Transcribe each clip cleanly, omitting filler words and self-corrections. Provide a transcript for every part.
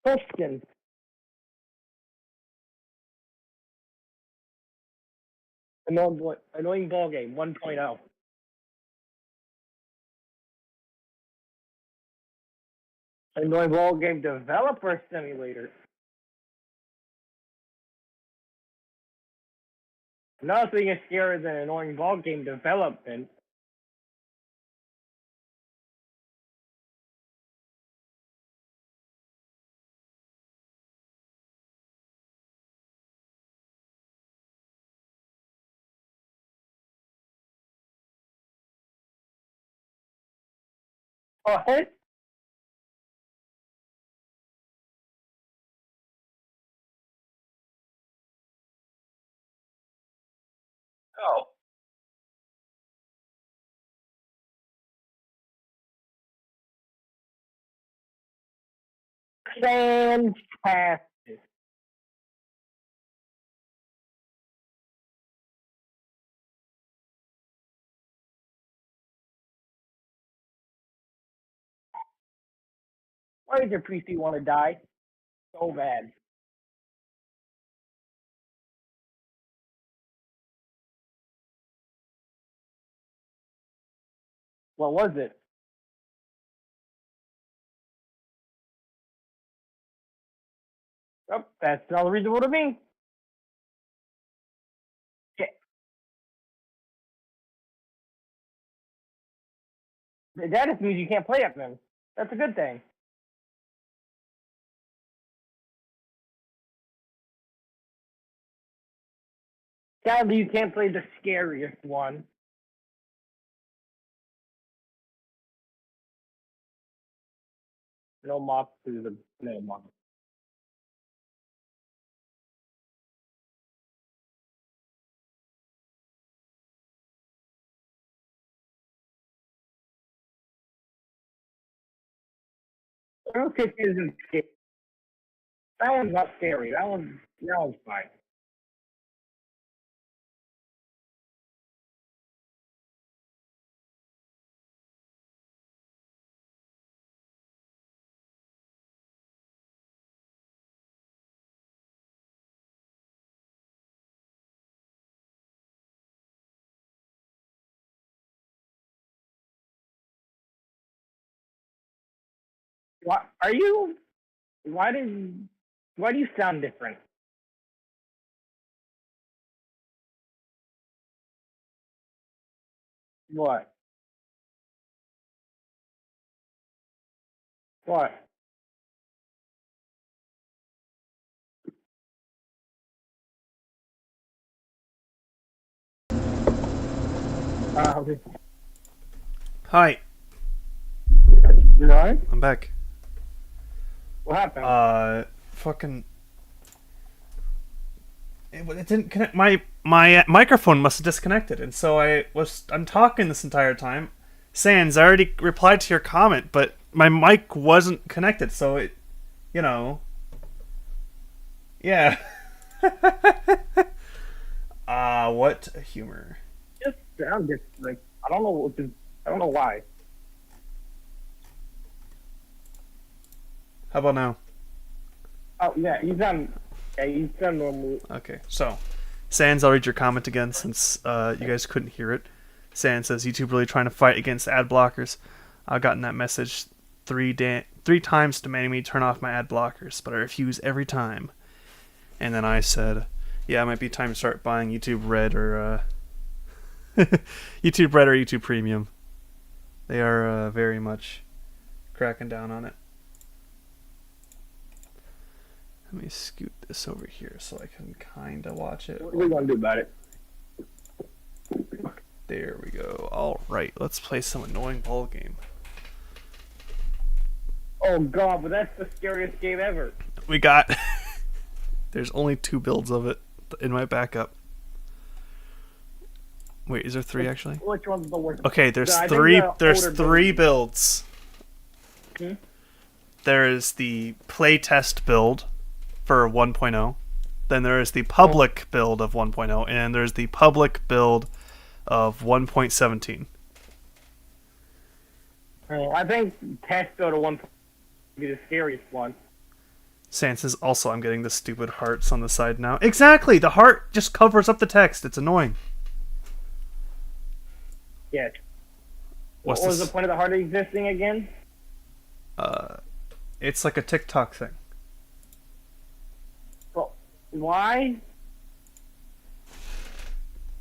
Question. Annoying ball game 1.0. Annoying ball game developer simulator. Nothing is scarier than annoying ball game development. What? Oh. Fantastic. Why does your PC want to die so bad? What was it? Oh, that's not reasonable to me. Yeah. That just means you can't play it then. That's a good thing. Sadly, you can't play the scariest one. No mock to the no mock. Okay, isn't scary. That one's not scary. That one's fine. What are you? Why did? Why do you sound different? What? What? Uh, Hi, no. I'm back. What happened? Fucking. It didn't connect. My microphone must have disconnected, and so I'm talking this entire time. Sans, I already replied to your comment, but my mic wasn't connected, so you know, yeah. What a humor. Just sound different. Like I don't know. I don't know why. How about now? Oh yeah, you sound. Yeah, you sound normal. Okay, so Sans, I'll read your comment again since you guys couldn't hear it. Sans says YouTube really trying to fight against ad blockers. I've gotten that message three times demanding me turn off my ad blockers, but I refuse every time. And then I said, "Yeah, it might be time to start buying YouTube Red or YouTube Red or YouTube Premium. They are very much cracking down on it." Let me scoot this over here so I can kind of watch it. What are we gonna do about it? There we go. All right, let's play some annoying ball game. Oh god, but that's the scariest game ever. We got. There's only 2 builds of it in my backup. Wait, is there 3 actually? Which one's the worst? Okay, there's I think three. the There's older 3 builds. Hmm? There is the playtest build for 1.0. Then there is the public build of 1.0, and there's the public build of 1.17. I think test go to one be the scariest one. Sans says, also, I'm getting the stupid hearts on the side now. Exactly! The heart just covers up the text. It's annoying. Yes. What's What was this? the point of the heart existing again? It's like a TikTok thing. Well, why?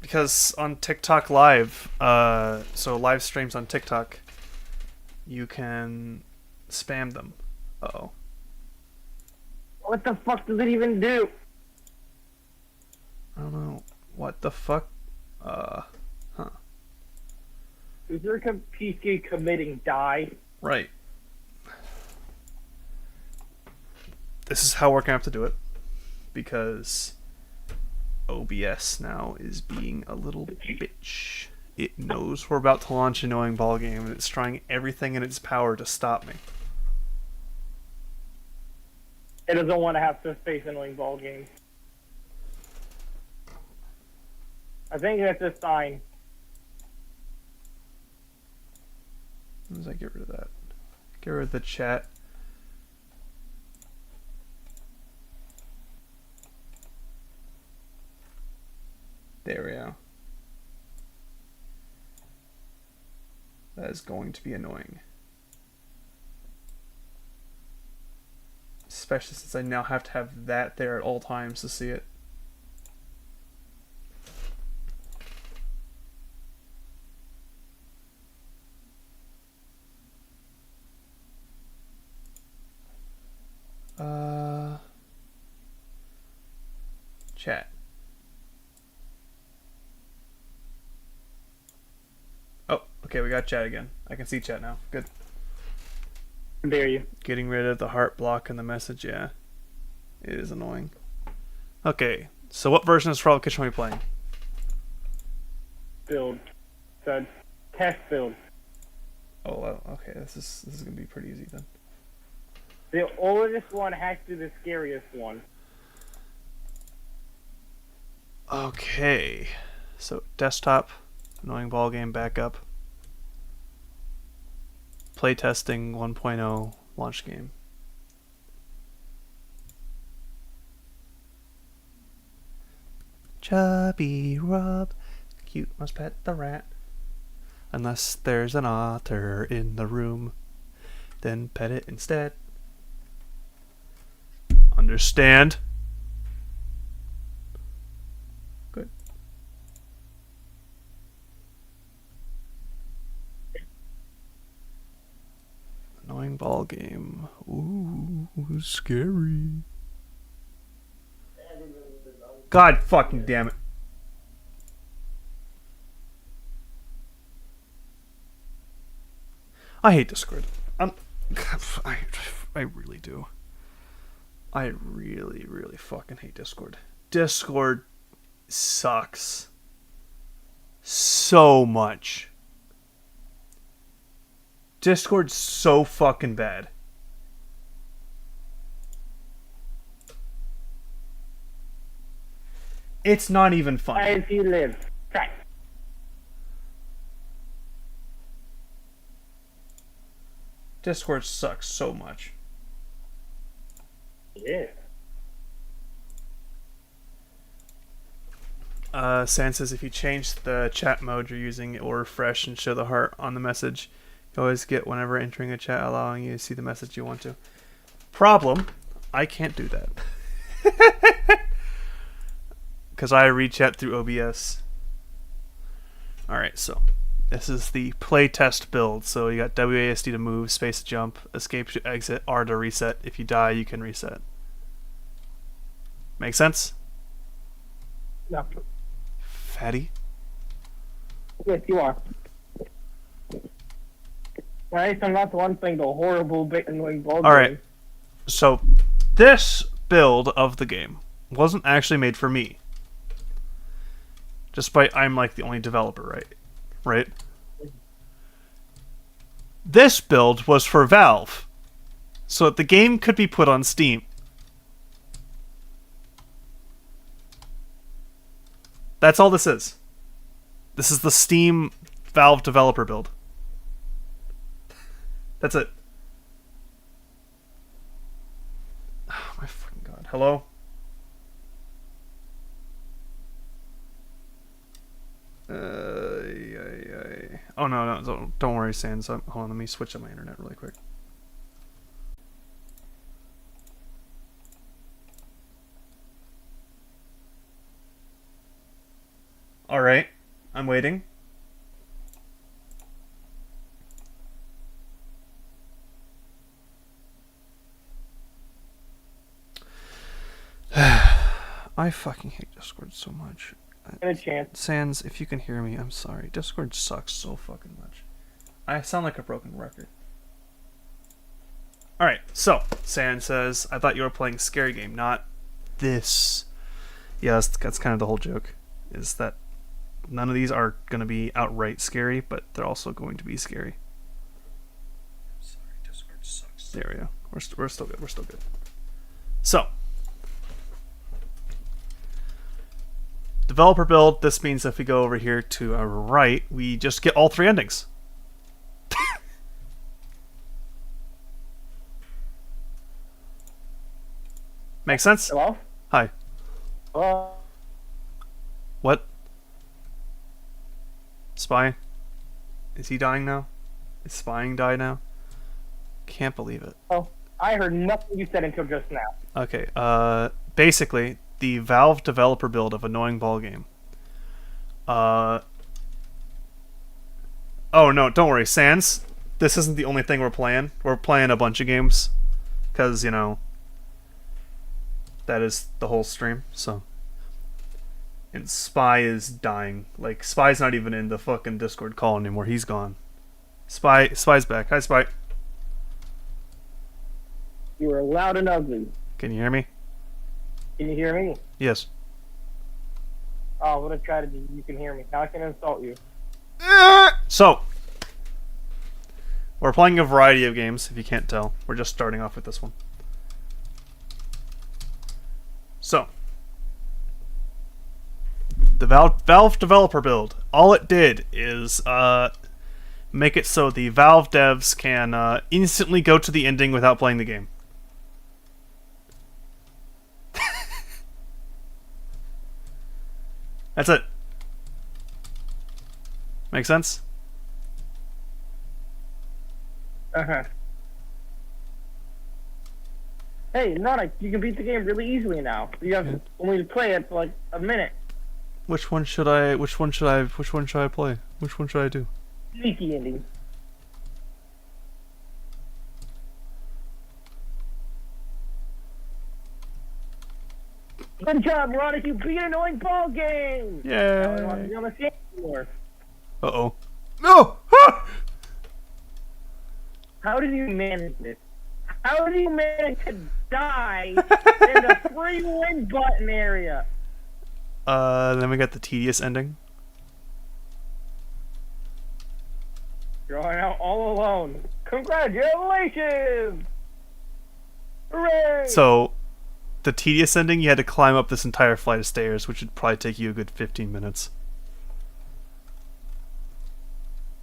Because on TikTok Live, so live streams on TikTok, you can spam them. Uh-oh. What the fuck does it even do? I don't know. What the fuck? Is your PC committing die? Right. This is how we're gonna have to do it. Because OBS now is being a little bitch. It knows we're about to launch a knowing ball game, and it's trying everything in its power to stop me. It doesn't want to have to face annoying ball games. I think that's a sign. How does I get rid of that? Get rid of the chat. There we go. That is going to be annoying. Especially since I now have to have that there at all times to see it. Chat. Oh, okay, we got chat again. I can see chat now. Good. How dare you? Getting rid of the heart block in the message, yeah. It is annoying. Okay, so what version of Survival Kitchen are we playing? Build. The test build. Oh, well, okay, this is gonna be pretty easy then. The oldest one has to be the scariest one. Okay, so desktop, annoying ball game backup, playtesting 1.0 launch game. Chubby Rob, cute must pet the rat. Unless there's an otter in the room, then pet it instead. Understand? Good. Annoying ball game. Ooh, scary. God fucking damn it. I hate Discord. I really do. I really, really fucking hate Discord. Discord sucks so much. Discord's so fucking bad. It's not even funny. As you live. Right. Discord sucks so much. Yeah. San says if you change the chat mode you're using, it will refresh and show the heart on the message. You always get whenever entering a chat, allowing you to see the message you want to. Problem, I can't do that. Because I read chat through OBS. Alright, so this is the playtest build. So you got WASD to move, space to jump, escape to exit, R to reset. If you die, you can reset. Make sense? No. Fatty? Yes, you are. Right, so that's one thing, the horrible bit annoying ball game. Alright, so this build of the game wasn't actually made for me. Despite I'm like the only developer, right? Right? This build was for Valve, so that the game could be put on Steam. That's all this is. This is the Steam Valve developer build. That's it. Oh, my Hello? Oh no, don't worry, Sans. Hold on, let me switch up my internet really quick. All right, I'm waiting. I fucking hate Discord so much. Get a chance. Sans, if you can hear me, I'm sorry. Discord sucks so fucking much. I sound like a broken record. Alright, so, Sans says, I thought you were playing Scary Game, not this. Yeah, that's kind of the whole joke, is that none of these are going to be outright scary, but they're also going to be scary. Sorry, Discord sucks. There we go. We're still good. We're still good. So, developer build, this means if we go over here to our right, we just get all three endings. Make sense? Hello? Hi. Hello? What? Spy? Is he dying now? Is Spying die now? Can't believe it. Oh, I heard nothing you said until just now. Okay, basically, the Valve developer build of Annoying Ball Game. Oh no, don't worry, Sans. This isn't the only thing we're playing. We're playing a bunch of games. Because, you know, that is the whole stream, so. And Spy is dying. Like, Spy's not even in the fucking Discord call anymore. He's gone. Spy's back. Hi, Spy. You were loud and ugly. Can you hear me? Can you hear me? Yes. Oh, what a tragedy. You can hear me. Now I can insult you. So, we're playing a variety of games, if you can't tell. We're just starting off with this one. So, the Valve developer build, all it did is make it so the Valve devs can instantly go to the ending without playing the game. That's it. Make sense? Uh-huh. Hey, Nona, you can beat the game really easily now. You have only to play it for like a minute. Which one should I play? Which one should I do? Sneaky ending. Good job, Ron. You beat an Annoying Ball Game. Yay! Now I want to be on the same floor. Uh-oh. No! Ah! How did you manage this? How did you manage to die in the free win button area? Then we got the tedious ending. Drawing out all alone. Congratulations! Hooray! So, the tedious ending, you had to climb up this entire flight of stairs, which would probably take you a good 15 minutes.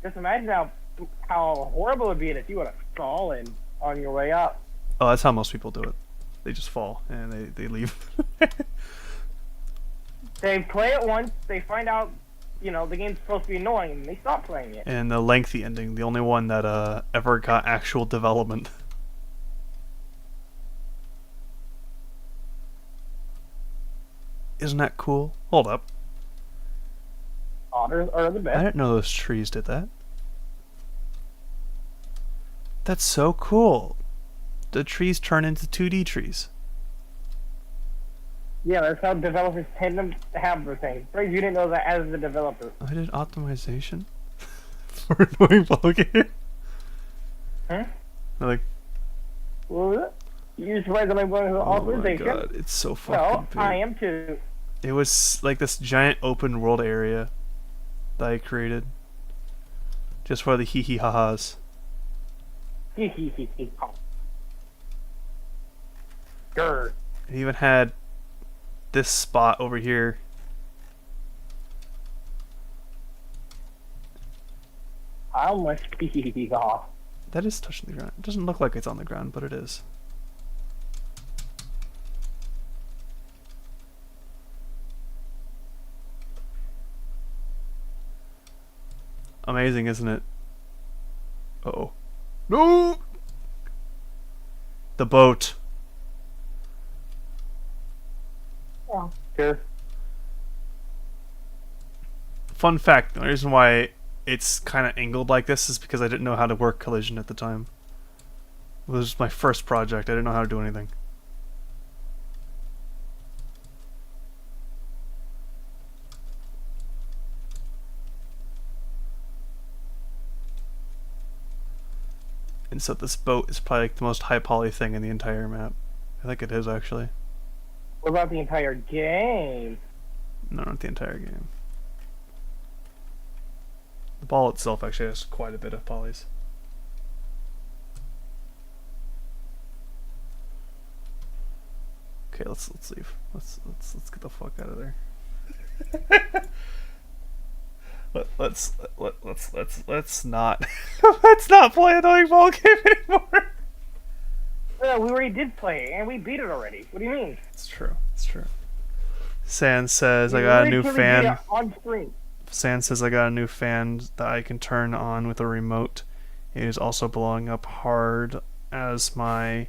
Just imagine how horrible it would be if you would have fallen on your way up. Oh, that's how most people do it. They just fall, and they leave. They play it once, they find out, you know, the game's supposed to be annoying, and they stop playing it. And the lengthy ending, the only one that ever got actual development. Isn't that cool? Hold up. Otters are the I best. didn't know those trees did that. That's so cool. The trees turn into 2D trees. Yeah, that's how developers tend to have their things. Right, you didn't know that as the developer. I did optimization for Annoying Ball Game. Huh? Like, What was it? You surprised that I'm going to the oh my authorization? god, it's so fucking Well, big. I am too. It was like this giant open world area that I created just for the hee hee ha ha's. Grr. It even had this spot over here. How much pee off? That is touching the ground. It doesn't look like it's on the ground, but it is. Amazing, isn't it? Uh-oh. No! The boat. Oh, sure. Fun fact, the reason why it's kind of angled like this is because I didn't know how to work collision at the time. It was my first project. I didn't know how to do anything. And so this boat is probably like the most high poly thing in the entire map. I think it is, actually. What about the entire game? No, not the entire game. The ball itself actually has quite a bit of polys. Okay, let's leave. Let's get the fuck out of there. let's not let's not play annoying ball game anymore. Yeah, we already did play it, and we beat it already. What do you mean? It's true. It's true. Sans says I got a new fan. On screen. Sans says I got a new fan that I can turn on with a remote. It is also blowing up hard as my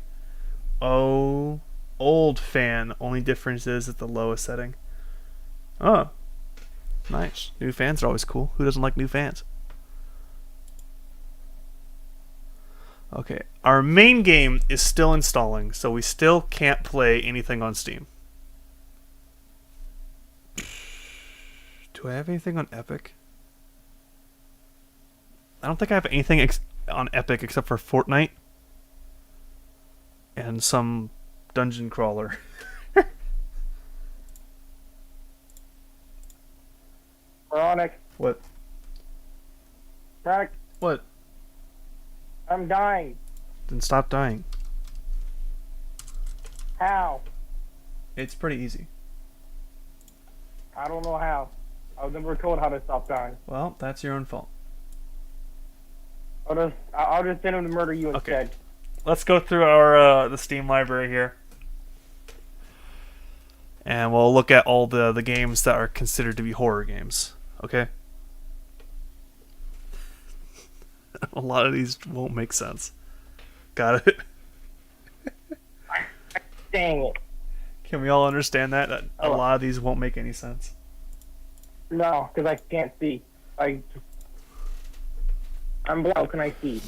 old fan. Only difference is at the lowest setting. Oh, nice. New fans are always cool. Who doesn't like new fans? Okay, our main game is still installing, so we still can't play anything on Steam. Do I have anything on Epic? I don't think I have anything on Epic except for Fortnite and some dungeon crawler. Veronica. What? Veronica, What? I'm dying. Then stop dying. How? It's pretty easy. I don't know how. I was never told how to stop dying. Well, that's your own fault. I'll just send him to murder you Okay. instead. Let's go through our the Steam library here. And we'll look at all the games that are considered to be horror games. Okay? A lot of these won't make sense. Got it? Dang it. Can we all understand that? That a Oh. lot of these won't make any sense. No, because I can't see. I'm blind. How can I see?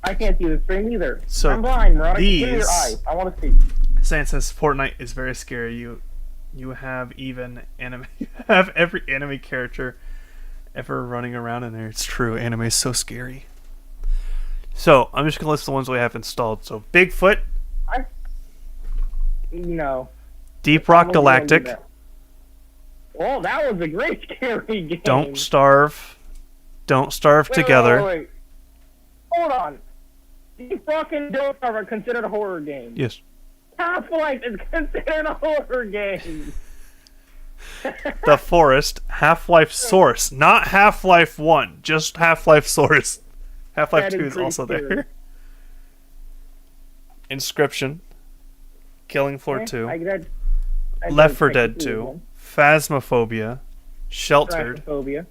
I can't see the screen either. So I'm blind, Veronica. Give me your these- eyes. I want to see. Saying says Fortnite is very scary. You have even anime. You have every anime character ever running around in there. It's true. Anime is so scary. So I'm just gonna list the ones we have installed. So Bigfoot, No. Deep Rock I'm gonna do Galactic, that. Oh, that was a great scary game. Don't Starve, Don't Starve Wait, Together. wait. Hold on. Deep Rock and Don't Starve are considered a horror game. Yes. Half-Life is considered a horror game. The Forest, Half-Life Source, not Half-Life 1, just Half-Life Source. Half-Life That 2 is is also pretty there. Inscription, Killing Floor Okay, 2, I Left 4 check Dead the 2, one. Phasmophobia, Sheltered, Phasmophobia.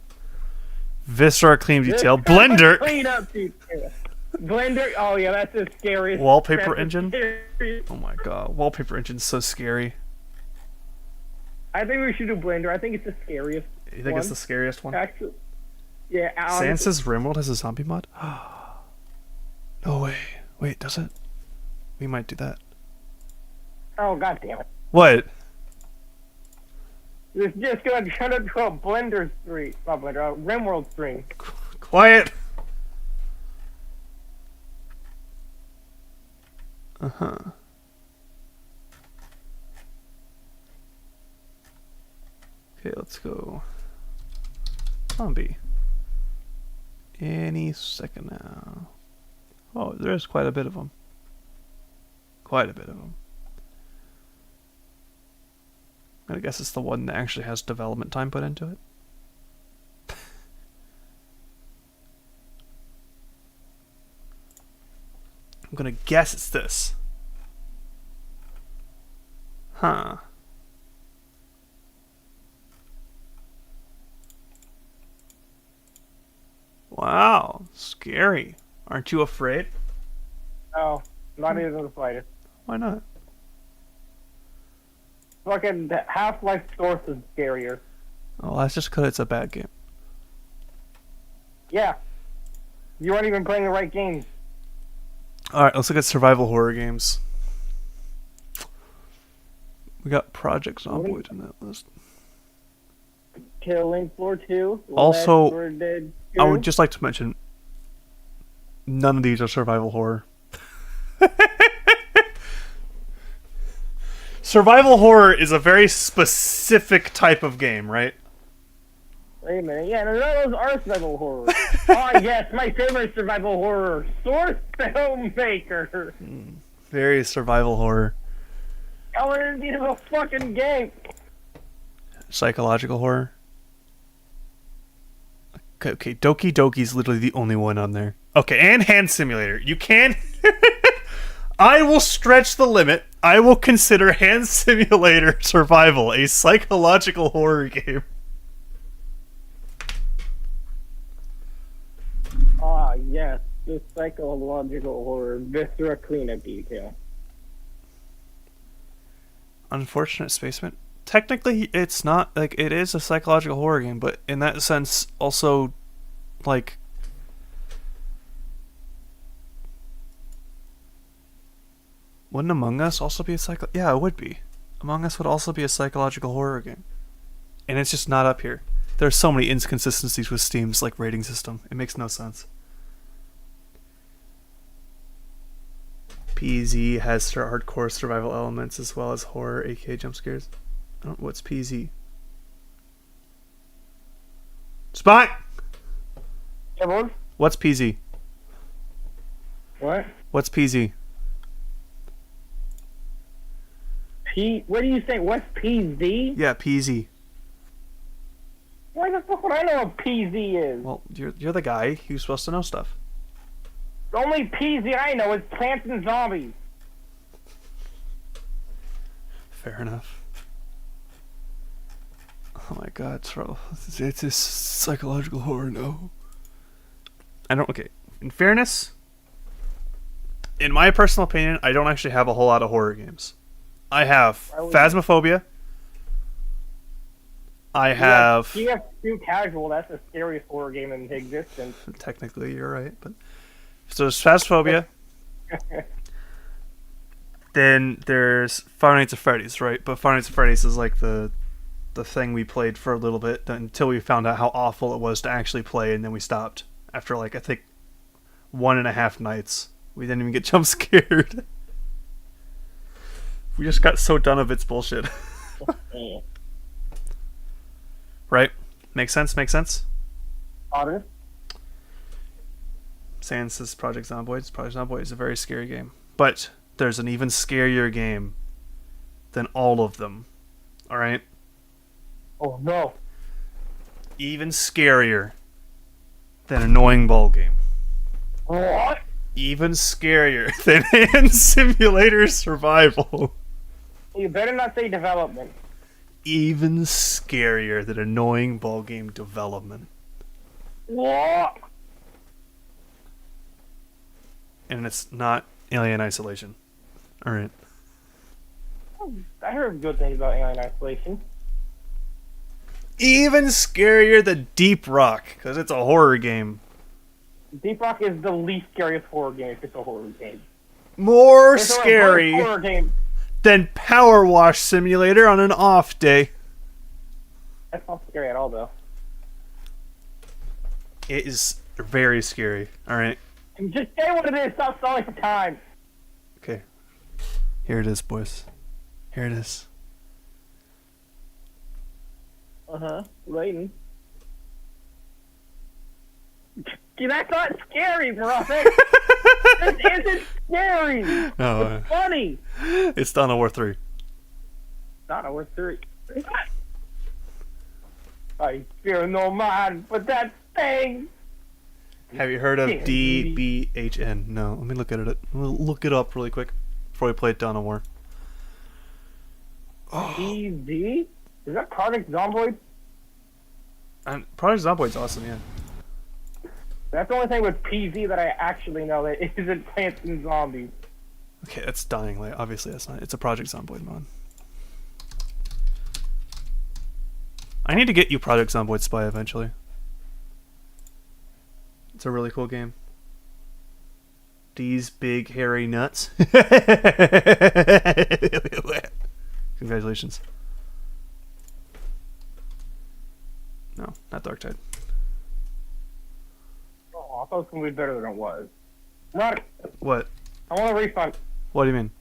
Viscera Clean Detail, Blender, Clean up detail. Blender. Oh yeah, that's the scariest. Wallpaper that's the Engine. scariest. Oh my god, Wallpaper Engine's so scary. I think we should do Blender. I think it's the scariest. You think one. it's the scariest one? Actually, yeah. Sansa's Rimworld has a zombie mod? No way. Wait, does it? We might do that. Oh god damn it! What? It's just gonna turn into a Blender stream. Not Blender. Rimworld stream. Quiet! Uh-huh. Okay, let's go. Zombie. Any second now. Oh, there's quite a bit of them. Quite a bit of them. I guess it's the one that actually has development time put into it. I'm gonna guess it's this. Huh. Wow, scary. Aren't you afraid? No, not even the slightest. Why not? Fucking Half-Life Source is scarier. Oh, that's just because it's a bad game. Yeah. You aren't even playing the right games. Alright, let's look at survival horror games. We got Project Zomboid in that list. Killing Floor 2. Also, Left 4 Dead 2. I would just like to mention, none of these are survival horror. Survival horror is a very specific type of game, right? Wait a minute. Yeah, none of those are survival horror. Oh, yes, my favorite survival horror. Source Filmmaker. Very survival horror. I wanted to a fucking game. Psychological horror. Okay, Doki Doki's literally the only one on there. Okay, and Hand Simulator. You can... I will stretch the limit. I will consider Hand Simulator Survival a psychological horror game. Ah, yes. The psychological horror. Viscera cleanup detail. Unfortunate Spaceman. Technically, it's not, like, it is a psychological horror game, but in that sense, also, like... Wouldn't Among Us also be a Yeah, it would be. Among Us would also be a psychological horror game. And it's just not up here. There are so many inconsistencies with Steam's, like, rating system. It makes no sense. PvZ has hardcore survival elements as well as horror, aka jump scares. I don't know, what's PvZ? Spot! Yeah, what? What's PZ? What? What's PZ? What do you say? What's PZ? Yeah, PZ. Why the fuck would I know what PZ is? Well, you're the guy who's supposed to know stuff. The only PZ I know is Plants and Zombies. Fair enough. Oh my god, Troll. It's a psychological horror, no. Okay. In fairness, in my personal opinion, I don't actually have a whole lot of horror games. I have Phasmophobia. I have... You have Too Casual, that's the scariest horror game in existence. Technically, you're right, but... So there's Phasmophobia. Then there's Five Nights at Freddy's, right? But Five Nights at Freddy's is like the thing we played for a little bit until we found out how awful it was to actually play, and then we stopped after, like, I think 1.5 nights. We didn't even get jump scared. We just got so done of its bullshit. Right? Makes sense? Makes sense? Otter? Sans says Project Zomboid. Project Zomboid is a very scary game. But there's an even scarier game than all of them. Alright? Oh no. Even scarier than Annoying Ball Game. What? Even scarier than Hand Simulator Survival. You better not say development. Even scarier than Annoying Ball Game Development. What? And it's not Alien Isolation. Alright. I heard good things about Alien Isolation. Even scarier than Deep Rock, because it's a horror game. Deep Rock is the least scariest horror game if it's a horror game. More It's a scary reverse horror game. than Power Wash Simulator on an off day. That's not scary at all, though. It is very scary. Alright. Just say what it is. Stop stalling for time. Okay. Here it is, boys. Here it is. Waiting. That's not scary, bro. This isn't scary. No, It's funny. it's Dawn of War 3. Not a worth 3. I fear no man, but that thing. Have you heard of Yeah, DBHN? No, let me look at it. We'll look it up really quick before we play Dawn of War. PZ? Is that Project Zomboid? Project Zomboid's awesome, yeah. That's the only thing with PZ that I actually know that isn't Plants and Zombies. Okay, that's Dying Light. Obviously, that's not. It's a Project Zomboid mod. I need to get you Project Zomboid Spy eventually. It's a really cool game. These big hairy nuts. Congratulations. No, not Dark Tide. Oh, I thought it was going to be better than it was. Not. What? I want a refund. What do you mean?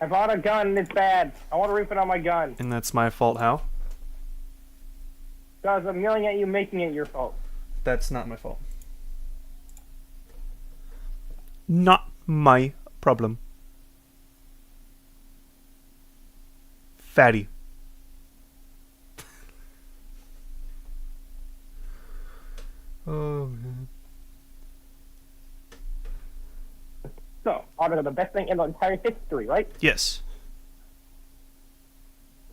I bought a gun and it's bad. I want a refund on my gun. And that's my fault, how? Because I'm yelling at you, making it your fault. That's not my fault. Not my problem. Fatty. Oh, man. So, Auto the best thing in the entire history, right? Yes.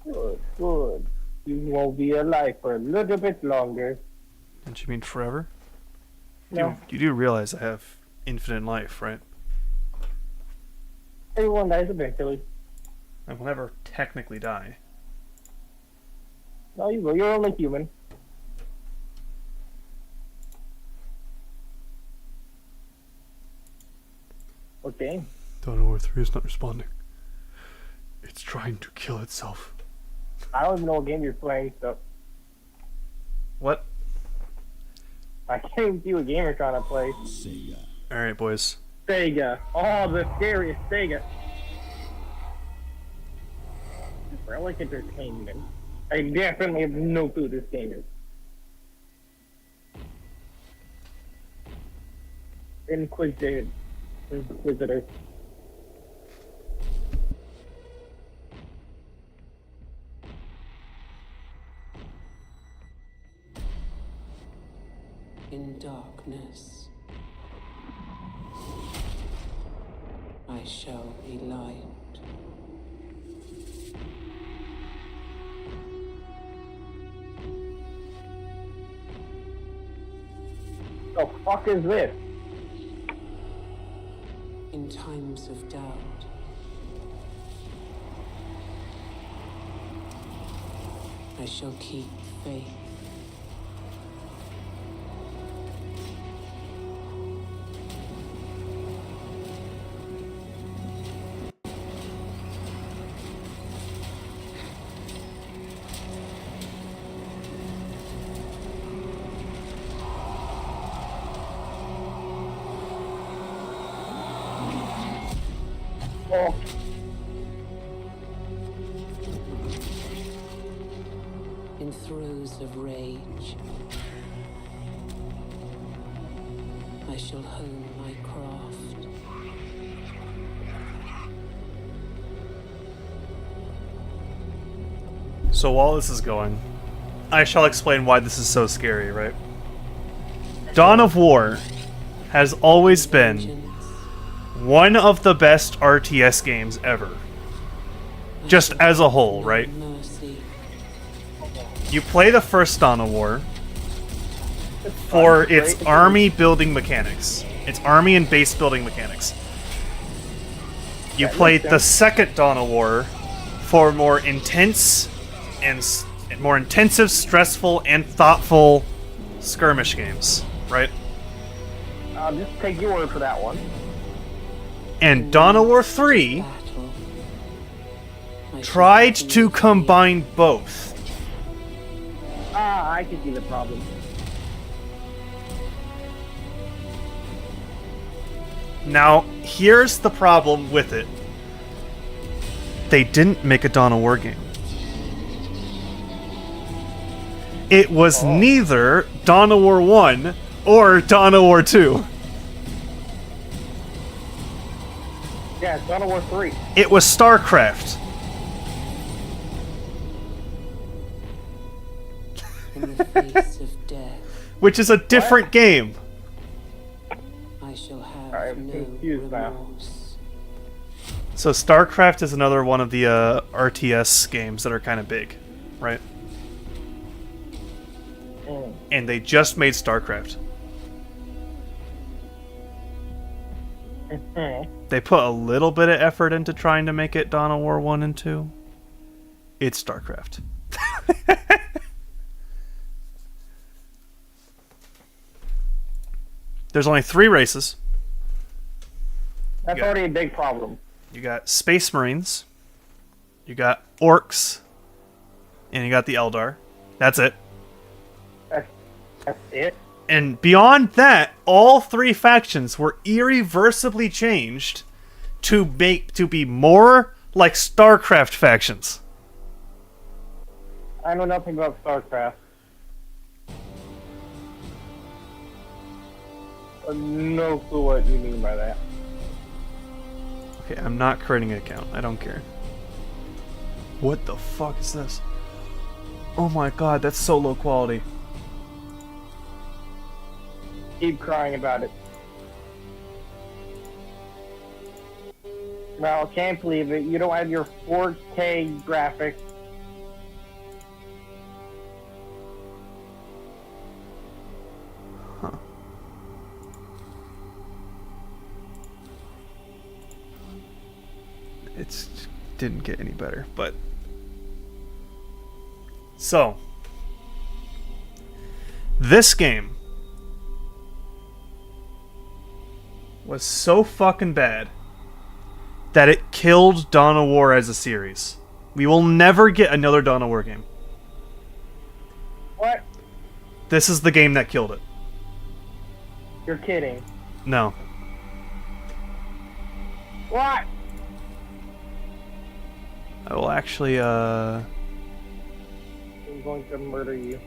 Good, good. You will be alive for a little bit longer. Don't you mean forever? No. You do realize I have infinite life, right? Everyone dies eventually. I will never technically die. No, you will. You're only human. Okay. Don't know where 3 is not responding. It's trying to kill itself. I don't even know what game you're playing, so What? I can't even see what game you're trying to play. Alright, boys. Sega. Oh, the scariest Sega. I like entertainment. I definitely have no clue this game is. Inquisitor. In darkness, I shall be light. The fuck is this? In times of doubt, I shall keep faith. Oh, In throes of rage, I shall hone my craft. So while this is going, I shall explain why this is so scary, right? Dawn of War has always been Vengeance, one of the best RTS games ever. I Just shall as a have whole, no right? Mercy. You play the first Dawn of War for its army building mechanics. Its army and base building mechanics. You play the second Dawn of War for more intense and more intensive, stressful, and thoughtful skirmish games, right? I'll just take your word for that one. And Dawn of War 3 Battle. I shall tried feel to fear. combine both. Ah, I can see the problem. Now, here's the problem with it. They didn't make a Dawn of War game. It was neither Dawn of War 1 or Dawn of War 2. Yeah, it's Dawn of War 3. It was StarCraft. In the face of death, Which is a different game. I shall have I'm no confused now. remorse. So StarCraft is another one of the RTS games that are kind of big, right? Mm. And they just made StarCraft. They put a little bit of effort into trying to make it Dawn of War 1 and 2. It's StarCraft. There's only 3 races. That's already a big problem. You got Space Marines, you got Orcs, and you got the Eldar. That's it. That's it. And beyond that, all 3 factions were irreversibly changed to be more like StarCraft factions. I know nothing about StarCraft. No clue what you mean by that. Okay, I'm not creating an account. I don't care. What the fuck is this? Oh my god, that's so low quality. Keep crying about it. Well, can't believe it. You don't have your 4K graphics. Huh. It didn't get any better, but... So. This game was so fucking bad that it killed Dawn of War as a series. We will never get another Dawn of War game. What? This is the game that killed it. You're kidding. No. What? I will actually, I'm going to murder you.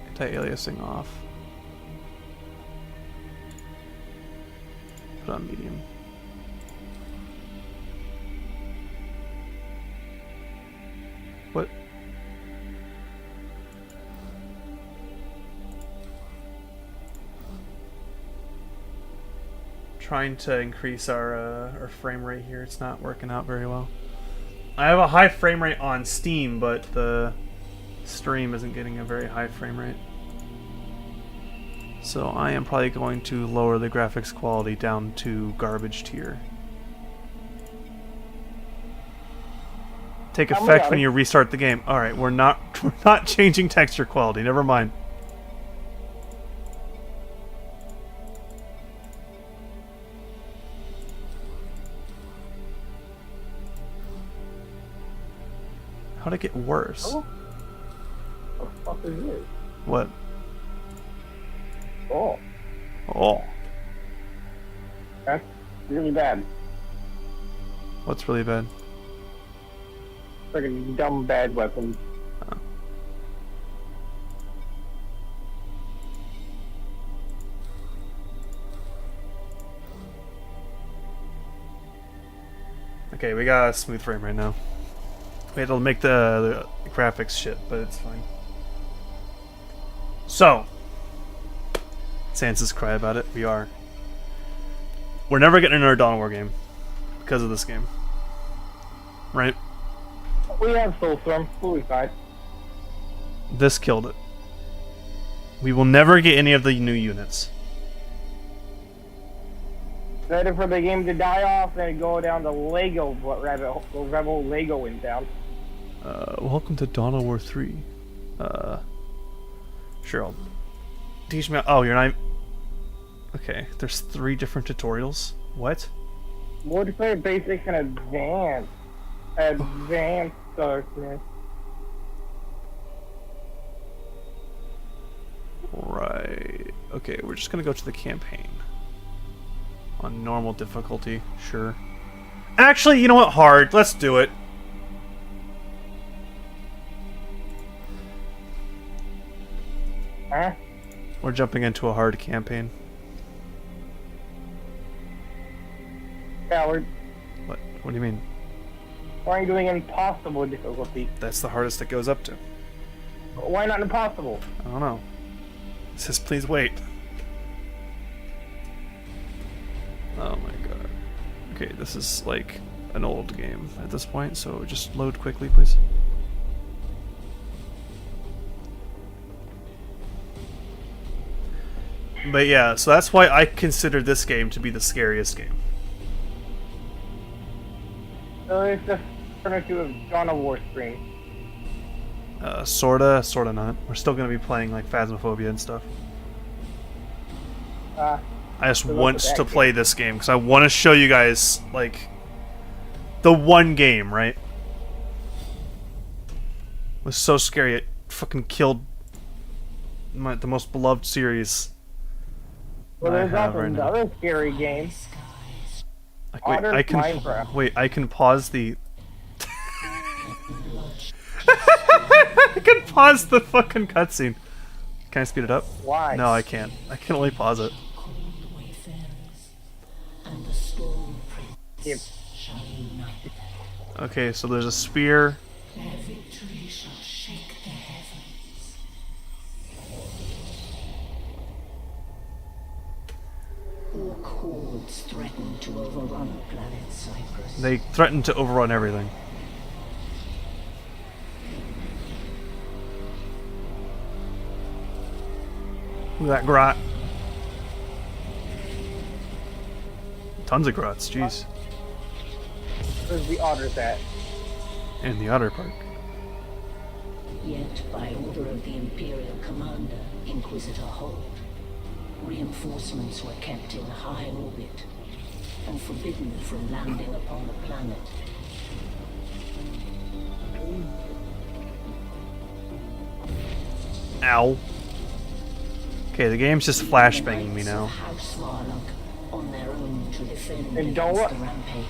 Anti-aliasing off. Put on medium. What? Trying to increase our frame rate here. It's not working out very well. I have a high frame rate on Steam, but the stream isn't getting a very high frame rate. So I am probably going to lower the graphics quality down to garbage tier. Take effect when you restart the game. All right, we're not changing texture quality. Never mind. How'd it get worse? Oh. What the fuck is this? What? Oh. Oh. That's really bad. What's really bad? It's like a dumb bad weapon. Oh. Okay, we got a smooth frame right now. We had to make the graphics shit, but it's fine. So, Sansa's cry about it. We are. We're never getting another Dawn of War game because of this game, right? We have Soulstorm. We'll be fine. This killed it. We will never get any of the new units. Ready for the game to die off and go down the Lego Rebel Lego in town. Welcome to Dawn of War 3. Sure, I'll teach me. Oh, you're not. Okay, there's 3 different tutorials. What? Multiplayer, basic, and advanced. Advanced darkness. Right. Okay, we're just gonna go to the campaign. On normal difficulty, sure. Actually, you know what? Hard. Let's do it. Huh? We're jumping into a hard campaign. Coward. What? What do you mean? Why are you doing impossible difficulty? That's the hardest it goes up to. Why not impossible? I don't know. It says please wait. Oh my god. Okay, this is like an old game at this point, so just load quickly, please. But yeah, so that's why I consider this game to be the scariest game. So it's the alternative of Dawn of War Spring. Sorta not. We're still gonna be playing like Phasmophobia and stuff. I just want to play this game because I want to show you guys like the one game, right? It was so scary. It fucking killed the most beloved series. Well, there's also another scary game. Like, I can pause the. I can pause the fucking cutscene. Can I speed it up? Why? No, I can't. I can only pause it. Yep. Okay, so there's a spear. Orcs threaten to overrun planet Cyprus. They threaten to overrun everything. Look at that grot. Tons of grots, jeez. Where's the otters at? In the Otter Park. Yet, by order of the Imperial Commander, Inquisitor Holt, reinforcements were kept in high orbit and forbidden from landing upon the planet. Ow. Okay, the game's just flashbanging me now. House Varlock on their own to defend And don't against what? the rampage.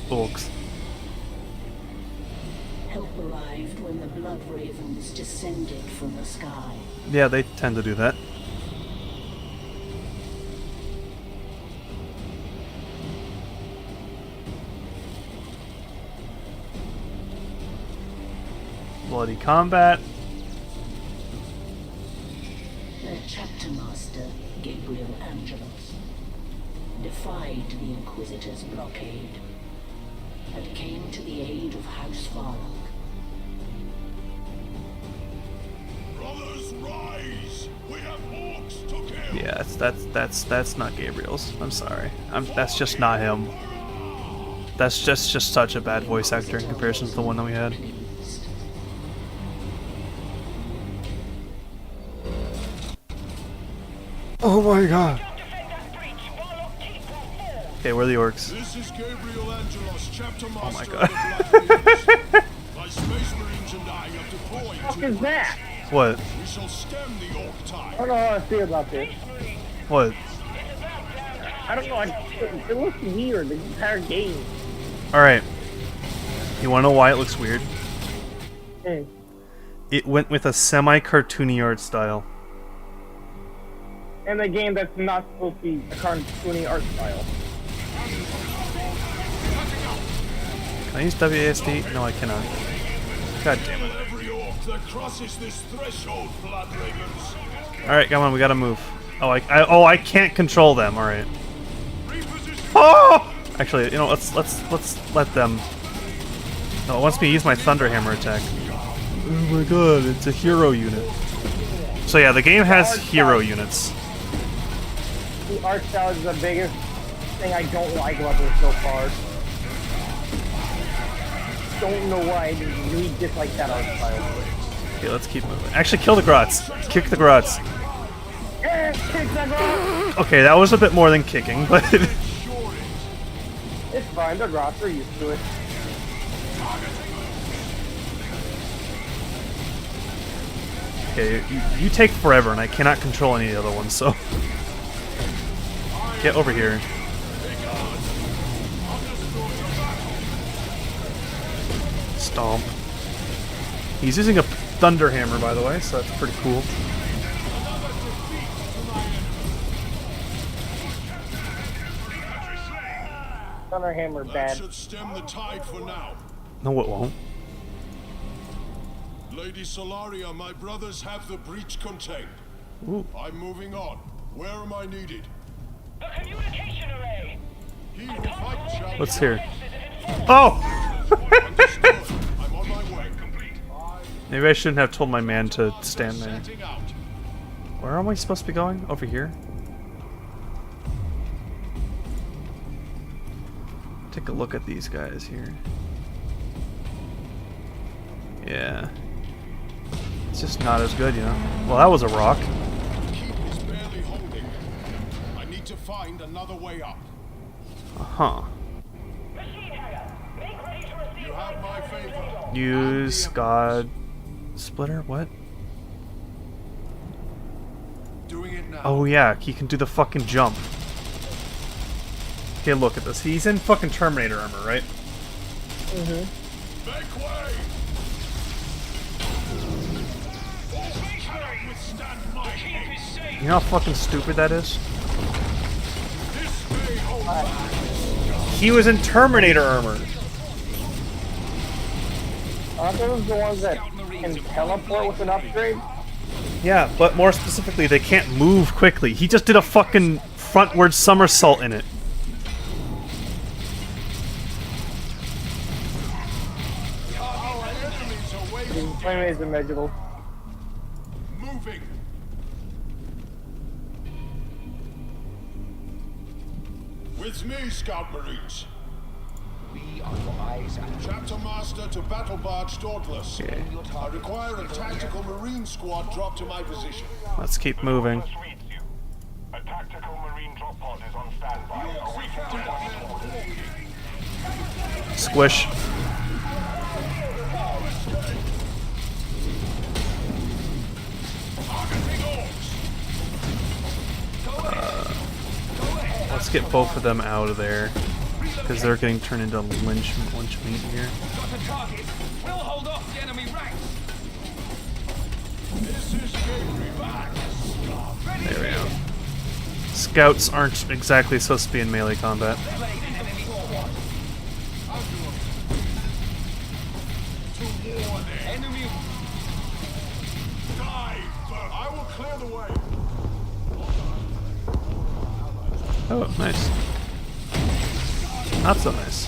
Orcs. Help arrived when the Blood Ravens descended from the sky. Yeah, they tend to do that. Bloody combat. Their chapter master, Gabriel Angelos, defied the Inquisitor's blockade and came to the aid of House Varlock. Brothers, rise! We have orcs to kill! Yeah, that's not Gabriel's. I'm sorry. That's just not him. That's just such a bad voice actor in comparison to the one that we had. Oh my god. Okay, where are the orcs? This is Gabriel Angelos, chapter master Oh my god. of the Black Ravens. My space marines and I have deployed What to is that? What? We shall stem the orc I tide. don't know how I feel about this. What? I don't know. It looks weird. The entire game. Alright. You wanna know why it looks weird? Hmm. It went with a semi-cartoony art style. And a game that's not supposed to be a cartoony art style. Can I use WASD? No, I cannot. God damn it. Every orc that crosses this threshold, Blood Ravens. Alright, come on, we gotta move. Oh, I can't control them. Alright. Oh! Actually, you know, let's let them. No, it wants me to use my Thunderhammer attack. Oh my god, it's a hero unit. So yeah, the game has hero units. The art style is the biggest thing I don't like about this so far. Don't know why I really dislike that art style. Okay, let's keep moving. Actually, kill the grots. Kick the grots. Kick that grots! Okay, that was a bit more than kicking, but It's fine, the grots are used to it. okay, you take forever, and I cannot control any of the other ones. So get over here. Stomp. He's using a Thunderhammer, by the way, so that's pretty cool. Thunderhammer That bad. should stem the tide for now. No, it won't. Lady Solaria, my brothers have the breach contained. Ooh. I'm moving on. Where am I needed? The communication array! He who fights shall What's here? Oh! Understood. I'm on my way. Maybe I shouldn't have told my man to stand there. Setting out. Where am I supposed to be going? Over here? Take a look at these guys here. Yeah. It's just not as good, you know? Well, that was a rock. Keep is barely holding. I need to find another way up. Uh-huh. Machine Hatter, make ready to receive You have my favor. Use God... Splitter? What? Doing it now. Oh yeah, he can do the fucking jump. Okay, look at this. He's in fucking Terminator armor, right? Mm-hmm. Make way. Cannot withstand my hate. You know how fucking stupid that is? This may hold back. He was in Terminator armor. Aren't those the ones that can teleport with an upgrade? Yeah, but more specifically, they can't move quickly. He just did a fucking frontward somersault in it. Our enemies are waiting. Anyways, immeasurable. Moving. With me, Scout Marines. We are your eyes and Chapter Master to Battle Barge Dauntless. Okay, I require a tactical Marine squad drop to my position. let's keep moving. Reads you. A tactical marine drop pod is on standby. Squish. Let's get both of them out of there. Because they're getting turned into lynch meat here. got a target. We'll hold off the enemy ranks. This is Gabriel. There we go. Scouts aren't exactly supposed to be in melee combat. Enemy. Die! I will clear the way. Oh, nice. Not so nice.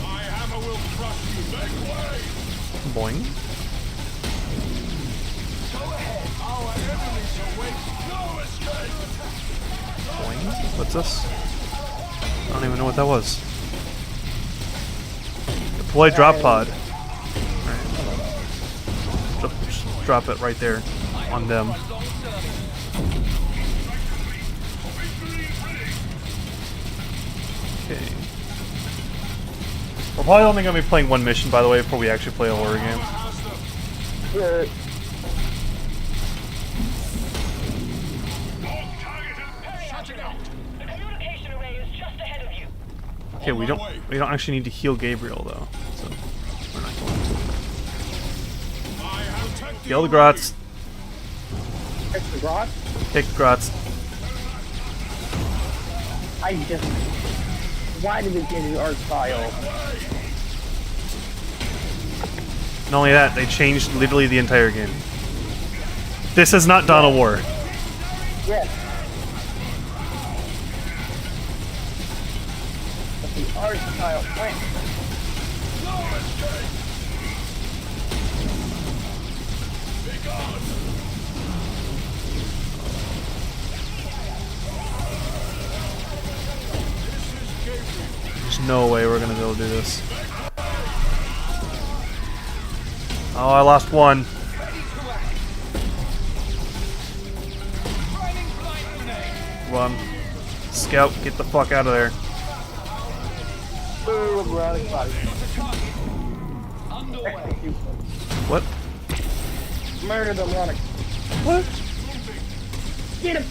My hammer will crush you. Make way! Boing. Our enemies are waiting. No escape! Boing. What's this? I don't even know what that was. Deploy drop pod. Alright. Just drop it right there on them. Okay. We're probably only going to be playing one mission, by the way, before we actually play a horror game. Yeah. The communication array is just ahead of you. Okay, we don't actually need to heal Gabriel though, so we're not going to. I have tactical Kill the Grots. Extra grot? Kick the Grots. I just... Why did they change the art style? Not only that, they changed literally the entire game. This is not Dawn of War. Yes. But the art style... Wait. There's no way we're gonna be able to do this. Oh, I lost one. Run. Scout, get the fuck out of there. Ooh, robotic body. Execute. What? Murder the moronic. What? Get him!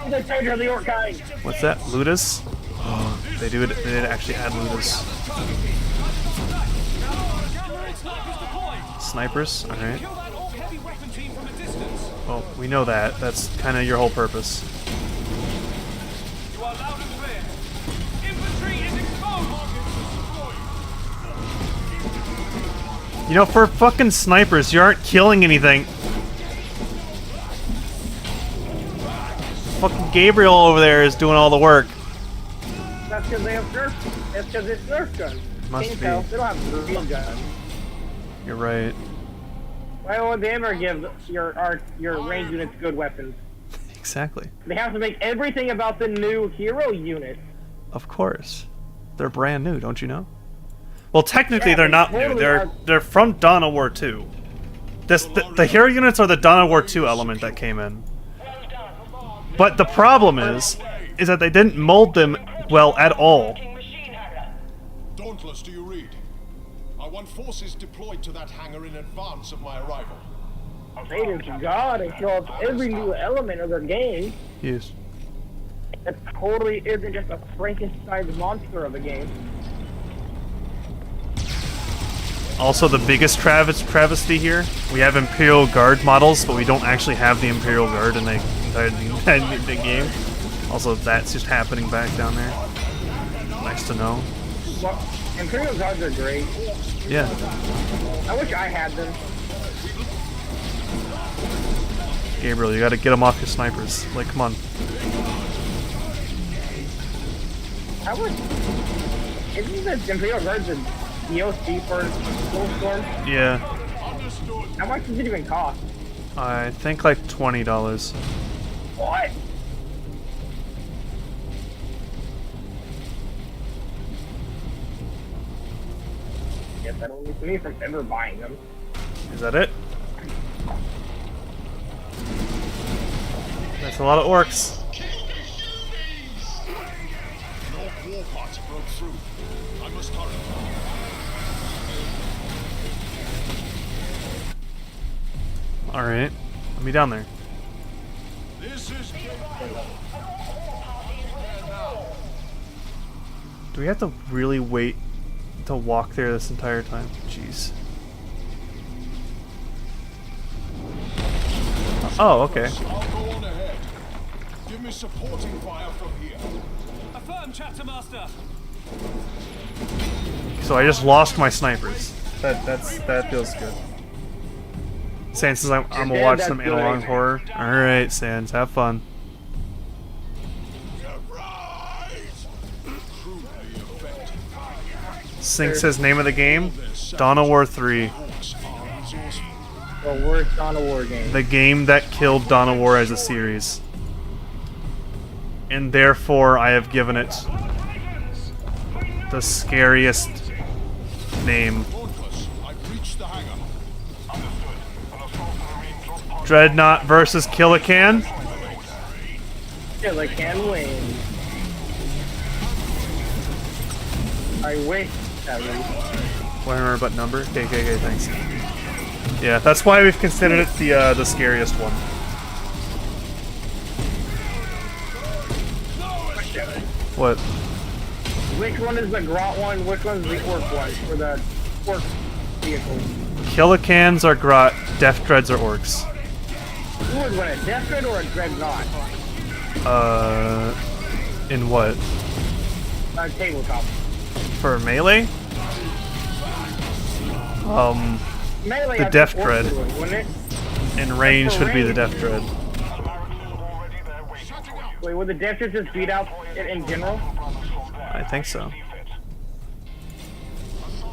The treasure of the orc kind. What's that? Ludus? Oh, they did actually add Ludus. Snipers? Alright. Well, we know that. That's kind of your whole purpose. You are loud and clear. Infantry is exposed. You know, for fucking snipers, you aren't killing anything. Fucking Gabriel over there is doing all the work. That's because they have Nerf. That's because it's Nerf gun. Must Can't be. tell. They don't have real guns. You're right. Why would they ever give your range units good weapons? Exactly. They have to make everything about the new hero unit. Of course. They're brand new, don't you know? Well, technically Yeah, they're they not new. totally They're are. they're from Dawn of War 2. The hero units are the Dawn of War 2 element that came in. But the problem is that they didn't mold them well at all. Dauntless, do you read? I want forces deployed to that hangar in advance of my arrival. They just gotta show off every new element of their game. Yes. That totally isn't just a Frankenstein's monster of a game. Also, the biggest travesty here, we have Imperial Guard models, but we don't actually have the Imperial Guard in the game. Also, that's just happening back down there. Nice to know. Well, Imperial Guards are great. Yeah. I wish I had them. Gabriel, you gotta get them off your snipers. Like, come on. I would. Isn't the Imperial Guards a DOC for Soulstorm? Yeah. How much does it even cost? I think like $20. What? Yes, that only keeps me from ever buying them. Is that it? That's a lot of orcs. Your war parts broke through. I must hurry. Alright. Let me down there. This is Do we have to really wait to walk there this entire time? Jeez. Oh, okay. I'll go on ahead. Give me supporting fire from here. Affirm, Chapter Master. So I just lost my snipers. That feels good. Sans says I'm gonna watch That's some good. analog horror. Alright, Sans, have fun. Sink says name of the game? Dawn of War 3. The worst Dawn of War game. The game that killed Dawn of War as a series. And therefore I have given it the scariest name. Dreadnought versus Killacan? Killer can win. I wish that was. Whatever but number? Okay, thanks. Yeah, that's why we've considered it the scariest one. What? Which one is the Grot one? Which one's the Orc one? For the Orc vehicle? Killacans are Grot, Death Dreads are Orcs. Who would win, a Death Dread or a Dreadnought? In what? Tabletop. For melee? Melee, The I think Death Orcs Dread. would win, wouldn't it? In range would be the Death Dread. Wait, would the Death Dread just beat out it in general? I think so.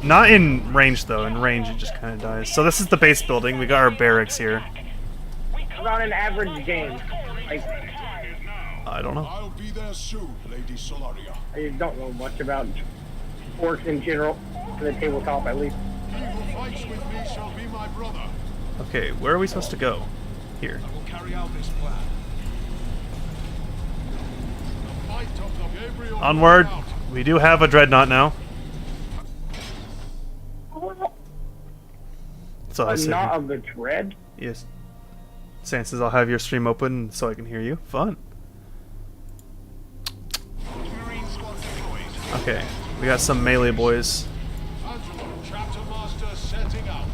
Not in range though, in range it just kind of dies. So this is the base building, we got our barracks here. About an average game. Like, I don't know. I'll be there soon, Lady Solaria. I don't know much about Orcs in general, for the tabletop at least. He who fights with me shall be my brother. Okay, where are we supposed to go? Here. I will carry out this plan. The fight of the Gabriel Onward! out. We do have a Dreadnought now. So I But said, not of the Dread? yes. Sans says I'll have your stream open so I can hear you. Fun. Okay, we got some melee boys. Angelo, Chapter Master setting out.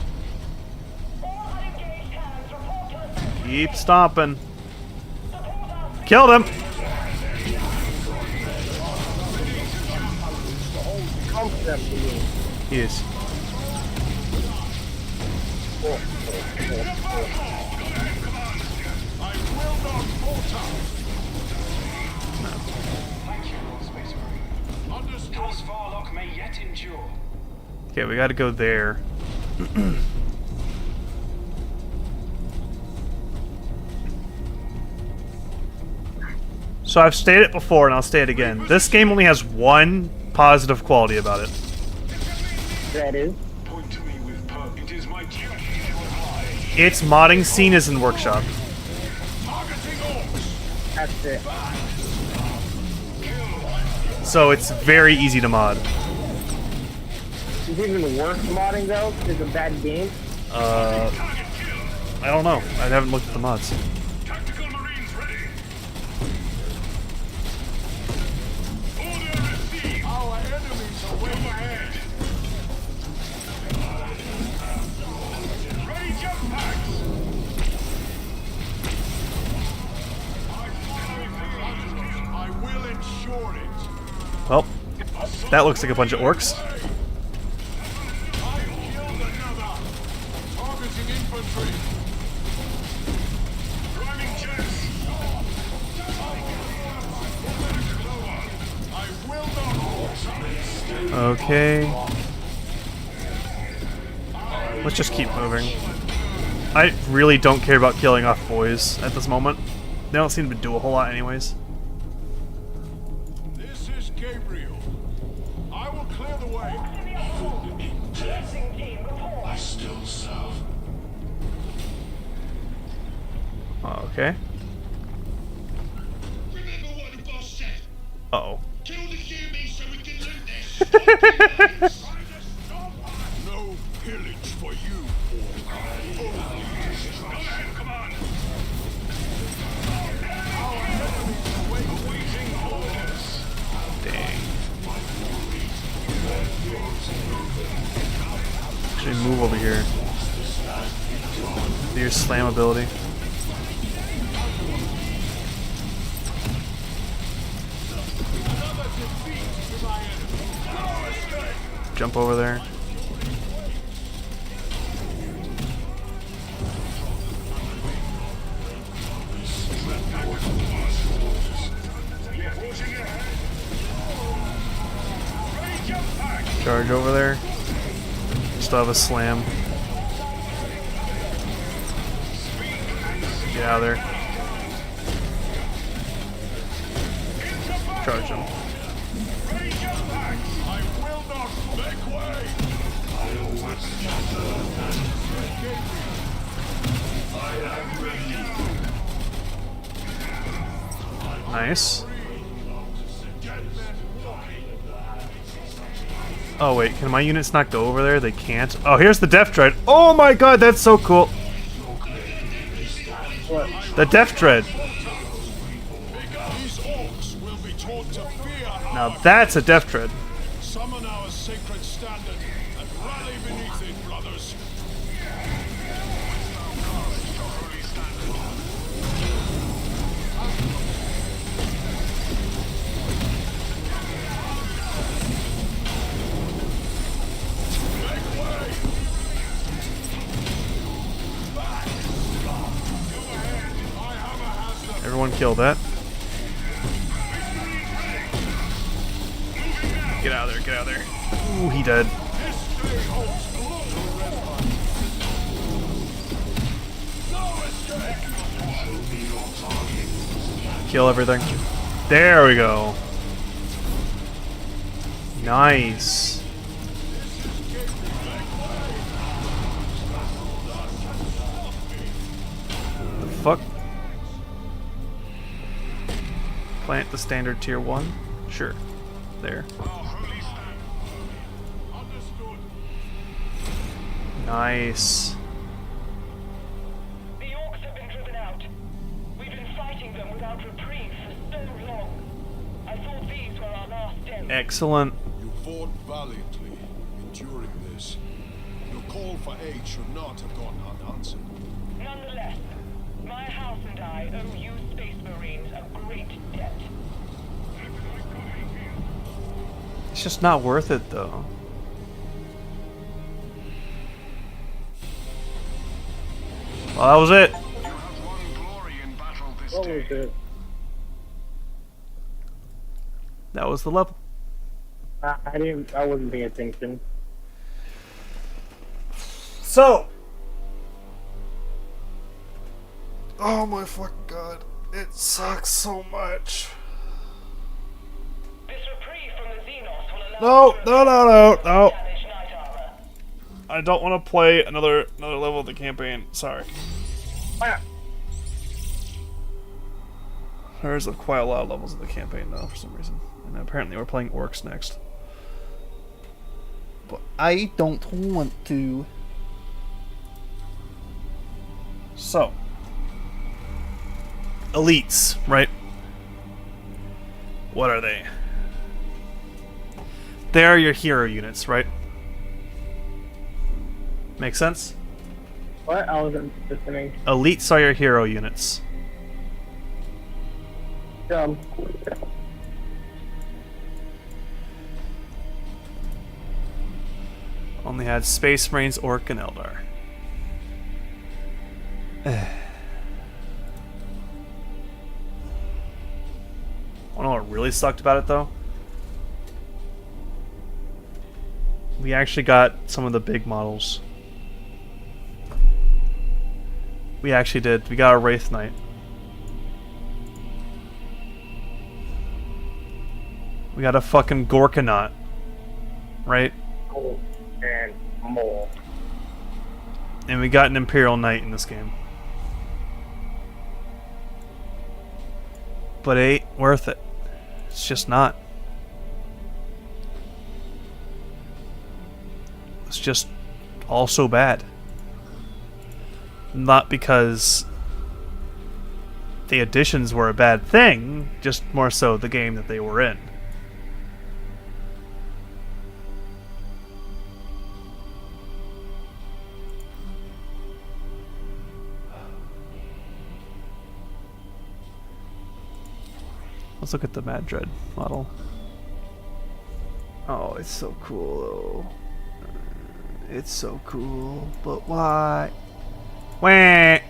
Keep stomping. Killed him! Comfortably. He is. I will not falter. Thank you, Lord Space Marine. Understood. House Varlock may yet endure. Okay, we gotta go there. So I've stated it before, and I'll state it again. This game only has one positive quality about it. That is. Point to me with it is my duty to oblige. Its modding scene is in Workshop. Targeting orcs. That's it. So it's very easy to mod. Is it even worth modding though? It's a bad game. I don't know. I haven't looked at the mods. Tactical Marines ready. Order received. Our enemies are way ahead. Ready jump packs. I will ensure it. Well, that looks like a bunch of orcs. I killed another. Targeting infantry. Priming jets. I will not. Okay. Let's just keep moving. I really don't care about killing off boys at this moment. They don't seem to do a whole lot anyways. This is Gabriel. I will clear the way. I still serve. Okay. Remember what the boss said. Uh-oh. Kill the humans so we can loot this. No pillage for you. Come on. Our enemies awaiting orders. Dang. Actually move over here. Do your slam ability. Jump over there. Charge over there. Still have a slam. Get out of there. Charge him. I will not make way. Nice. Oh wait, can my units not go over there? They can't. Oh, here's the Death Dread. Oh my god, that's so cool. What? The Death Dread. These orcs will be taught to fear Now our that's a Death Dread. summon our sacred standard and rally beneath it, brothers. Everyone kill that. Get out of there, get out of there. Ooh, he dead. Kill everything. There we go. Nice. The fuck? Plant the standard tier 1? Sure. There. Nice. The orcs have been driven out. We've been fighting them without reprieve for so long. I thought these were our last days. Excellent. You fought valiantly, enduring this. Your call for aid should not have gone unanswered. Nonetheless, my house and I owe you Space Marines a great debt. It's just not worth it though. Well, that was it. You have won glory in battle this What was day. it? That was the level. I wasn't paying attention. So. Oh my fucking god. It sucks so much. This reprieve from the Xenos will allow No, us to no, no, repair no, no. damaged knight armor. I don't want to play another level of the campaign. Sorry. There's quite a lot of levels of the campaign though, for some reason. And apparently we're playing orcs next. But I don't want to. So. Elites, right? What are they? They are your hero units, right? Make sense? What? I wasn't listening. Elites are your hero units. Dumb. Only had Space Marines, Orc, and Eldar. Wanna know what really sucked about it though? We actually got some of the big models. We actually did. We got a Wraith Knight. We got a fucking Gorkanaut. Right? Oh, and more. And we got an Imperial Knight in this game. But it ain't worth it. It's just not. It's just all so bad. Not because the additions were a bad thing, just more so the game that they were in. Let's look at the Mad Dread model. Oh, it's so cool though. It's so cool, but why? Wah! At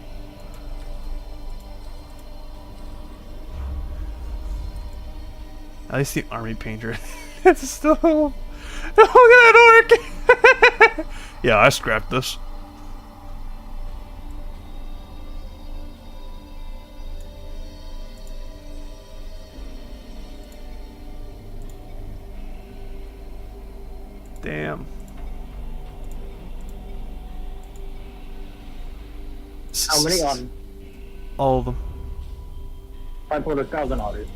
least the army painter. It's still. Look at that orc! Yeah, I scrapped this. Damn. How many on? All of them. 500,000 orders.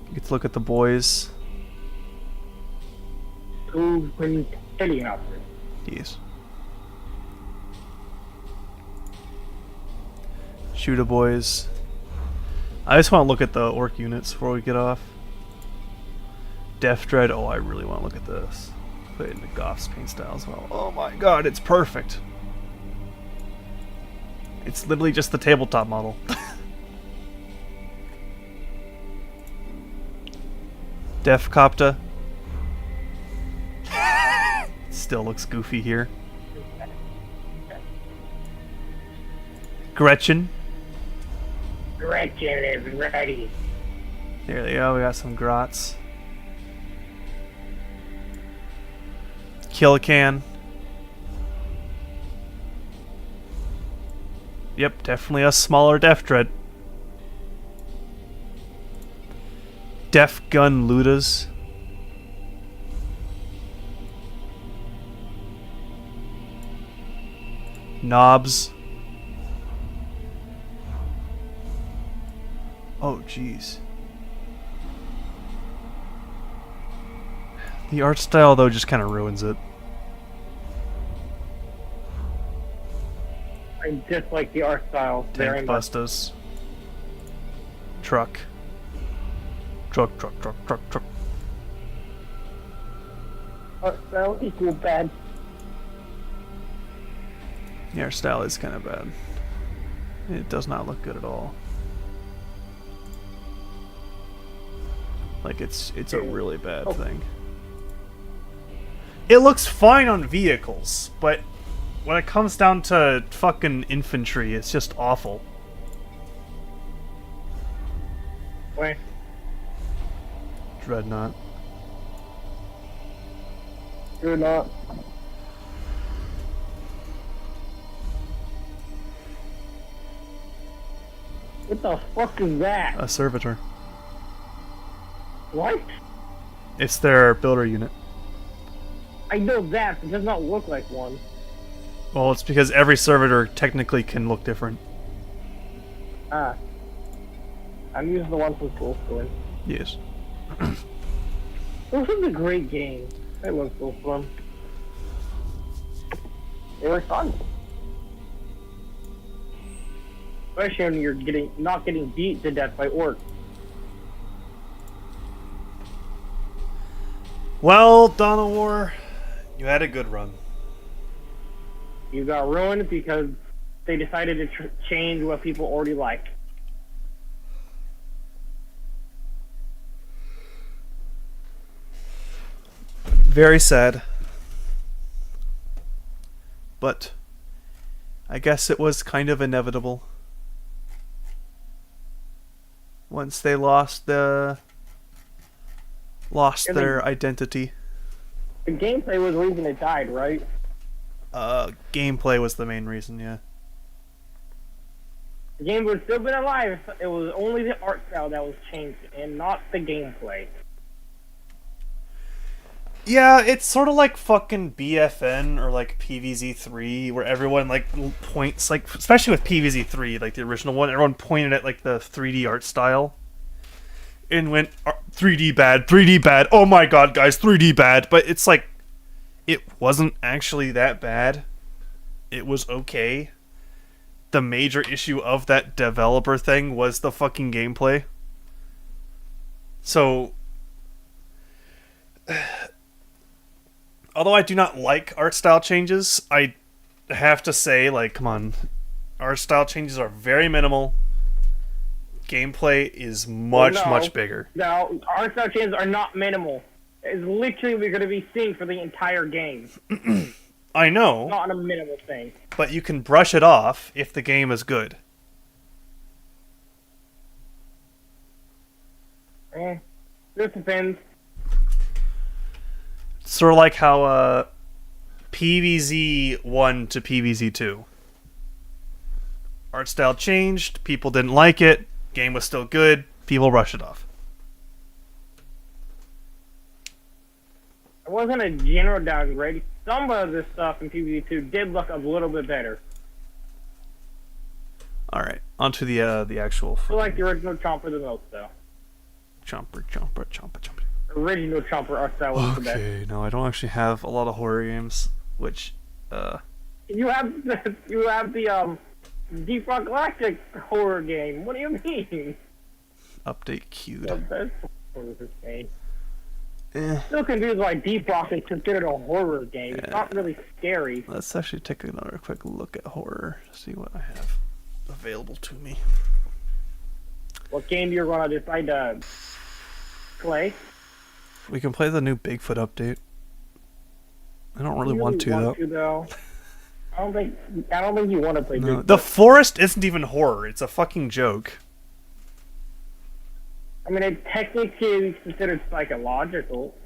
You get to look at the boys. 2 quintillion orders. Yes. Shooter boys. I just want to look at the orc units before we get off. Death Dread. Oh, I really want to look at this. Put it in the Goth's paint style as well. Oh my god, it's perfect. It's literally just the tabletop model. Def Copta. Still looks goofy here. Gretchen. Gretchen is ready. There they go, we got some Grots. Killacan. Yep, definitely a smaller Def Dread. Def Gun Ludas. Knobs. Oh, jeez. The art style, though, just kind of ruins it. I dislike the art style very Tank much. Bustas. Truck. Truck. Art style equal bad. The art style is kind of bad. It does not look good at all. Like it's a really bad thing. It looks fine on vehicles, but when it comes down to fucking infantry, it's just awful. Wait. Dreadnought. You're not. What the fuck is that? A servitor. What? It's their builder unit. I know that, but it does not look like one. Well, it's because every servitor technically can look different. Ah. I'm using the one from Soulstorm. Yes. This is a great game. I love Soulstorm. They were fun. Especially when you're not getting beat to death by orcs. Well, Dawn of War, you had a good run. You got ruined because they decided to change what people already like. Very sad. But I guess it was kind of inevitable. Once they lost their identity. The gameplay was the reason it died, right? Gameplay was the main reason, yeah. The game would have still been alive if it was only the art style that was changed and not the gameplay. Yeah, it's sort of like fucking BFN or like PvZ 3, where everyone like points, like especially with PvZ 3, like the original one, everyone pointed at like the 3D art style and went 3D bad, 3D bad. Oh my god, guys, 3D bad. But it's like it wasn't actually that bad. It was okay. The major issue of that developer thing was the fucking gameplay. So although I do not like art style changes, I have to say, like, come on. Art style changes are very minimal. Gameplay is much bigger. No, art style changes are not minimal. It's literally we're going to be seeing for the entire game. I know. Not a minimal thing. But you can brush it off if the game is good. This depends. Sort of like how PvZ 1 to PvZ 2. Art style changed, people didn't like it, game was still good, people rush it off. It wasn't a general downgrade. Some of this stuff in PvZ 2 did look a little bit better. Alright, onto the actual... I like the original Chomper the most, though. Chomper. Original Chomper art style was the best. Okay, no, I don't actually have a lot of horror games, which, You have the Deep Rock Galactic horror game. What do you mean? update queued. The best horror game. Still confused why Deep Rock is considered a horror game. It's not really scary. Let's actually take another quick look at horror, see what I have available to me. What game you're gonna decide to play? We can play the new Bigfoot update. I don't really want to, though. I don't think you want to play Bigfoot. The forest isn't even horror. It's a fucking joke. I mean, it technically is considered psychological.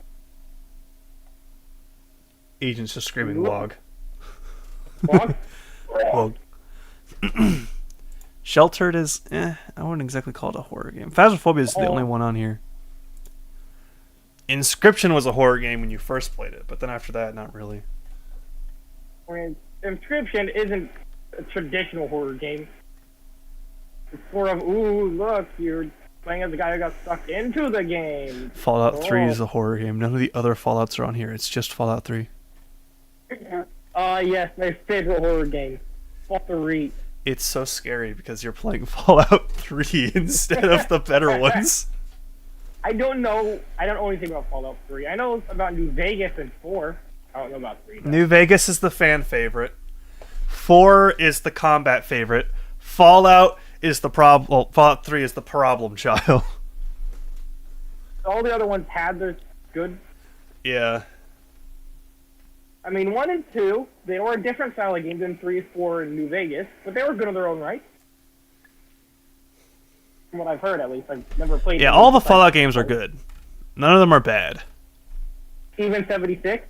Agent's just screaming log. What? Log. Sheltered is, I wouldn't exactly call it a horror game. Phasmophobia is the only one on here. Inscription was a horror game when you first played it, but then after that, not really. I mean, Inscription isn't a traditional horror game. It's sort of, ooh, look, you're playing as the guy who got sucked into the game. Fallout 3 is a horror game. None of the other Fallouts are on here. It's just Fallout 3. Yes, my favorite horror game. Fallout 3. It's so scary because you're playing Fallout 3 instead of the better ones. I don't know anything about Fallout 3. I know about New Vegas and 4. I don't know about 3. Though. New Vegas is the fan favorite. 4 is the combat favorite. Fallout is the problem. Well, Fallout 3 is the problem child. All the other ones had their good. Yeah. I mean, 1 and 2, they were a different style of game than 3, 4, and New Vegas, but they were good in their own right. From what I've heard, at least. I've never played. Yeah, all the Fallout games are good. None of them are bad. Even 76?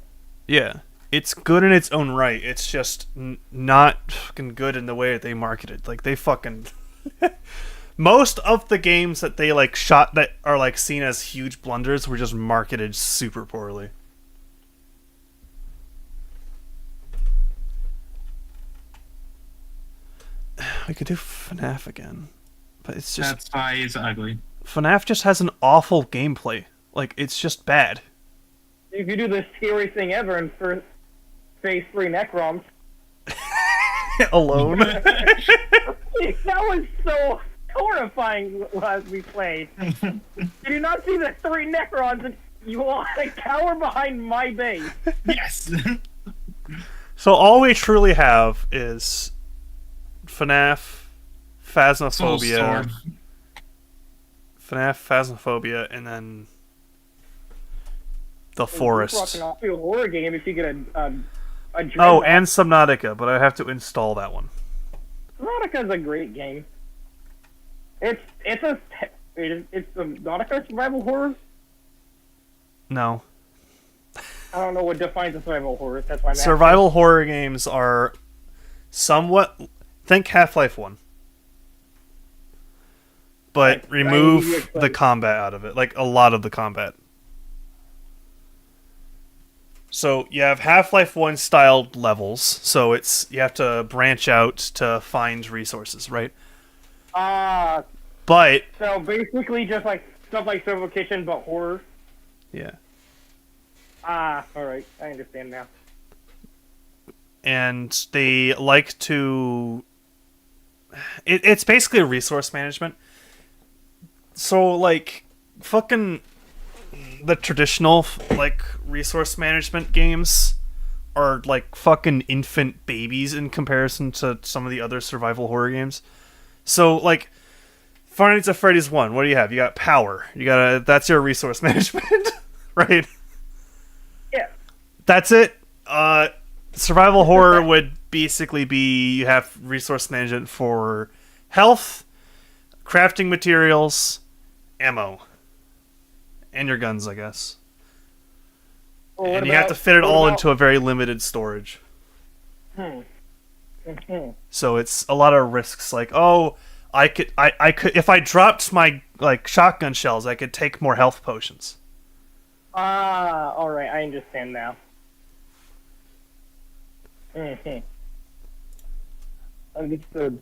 Yeah. It's good in its own right. It's just not fucking good in the way that they market it. Like, they fucking Most of the games that they like shot that are like seen as huge blunders were just marketed super poorly. We could do FNAF again, but it's just That's why it's ugly. FNAF just has an awful gameplay. Like, it's just bad. You could do the scariest thing ever in first phase 3 Necrons. Alone. That was so horrifying as we played. Did you not see the 3 Necrons and you all like cower behind my base? Yes. So all we truly have is FNAF, Phasmophobia, FNAF, Phasmophobia, and then The Forest. It's a horror game if you get a Oh, and Subnautica, but I have to install that one. Subnautica's a great game. It's Subnautica survival horror. No. I don't know what defines a survival horror. That's why I'm Survival horror games are somewhat. Think Half-Life 1. But remove the combat out of it. Like, a lot of the combat. So, you have Half-Life 1 styled levels. So, you have to branch out to find resources, right? But... So, basically just like stuff like Survival Kitchen, but horror. Yeah. Alright. I understand now. And they like to... It's basically a resource management. So, like, fucking... The traditional, like, resource management games are, like, fucking infant babies in comparison to some of the other survival horror games. So, like, Five Nights at Freddy's 1, what do you have? You got power. That's your resource management, right? Yeah. That's it. Survival horror would basically be you have resource management for health, crafting materials, ammo, and your guns, I guess. Well, and you have to fit it all into a very limited storage. So it's a lot of risks. Like, oh, I could if I dropped my like shotgun shells, I could take more health potions. All right, I understand now. Understood.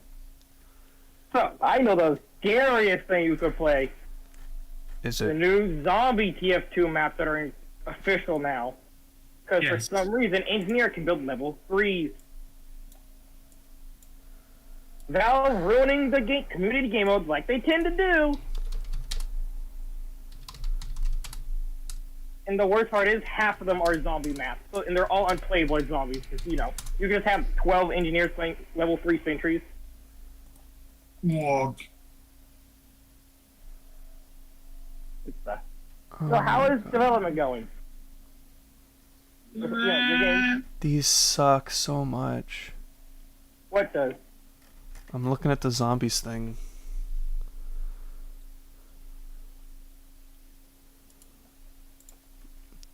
So, I know the scariest thing you could play. Is The it? new zombie TF2 maps that are official now. Because for some reason, Engineer can build level 3s. Valve ruining the community game modes like they tend to do. And the worst part is, half of them are zombie maps. And they're all unplayable as zombies. Because, you just have 12 engineers playing level 3 sentries. Whoa. So how is development going? Your game? These suck so much. What does? I'm looking at the zombies thing.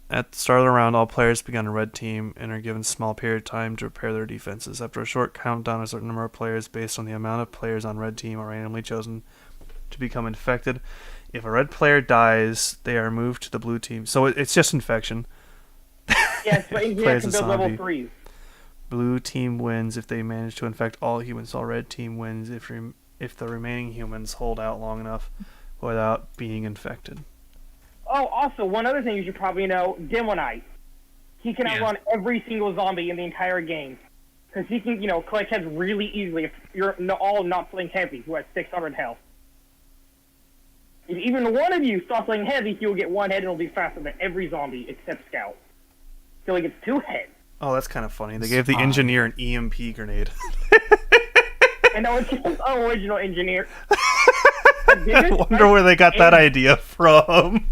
At the start of the round, all players begin a red team and are given a small period of time to repair their defenses. After a short countdown, a certain number of players based on the amount of players on red team are randomly chosen to become infected. If a red player dies, they are moved to the blue team. So it's just infection. Yes, but Engineer can build level 3s. Blue team wins if they manage to infect all humans. All red team wins if the remaining humans hold out long enough without being infected. Oh, also, one other thing you should probably know, Demonite. He can outrun every single zombie in the entire game. Because he can, collect heads really easily if you're all not playing heavy, who has 600 health. If even one of you starts playing heavy, he'll get one head and it'll be faster than every zombie except Scout. So he gets 2 heads. Oh, that's kind of funny. They gave the engineer an EMP grenade. And no, it's just an original engineer. I wonder where they got that idea from.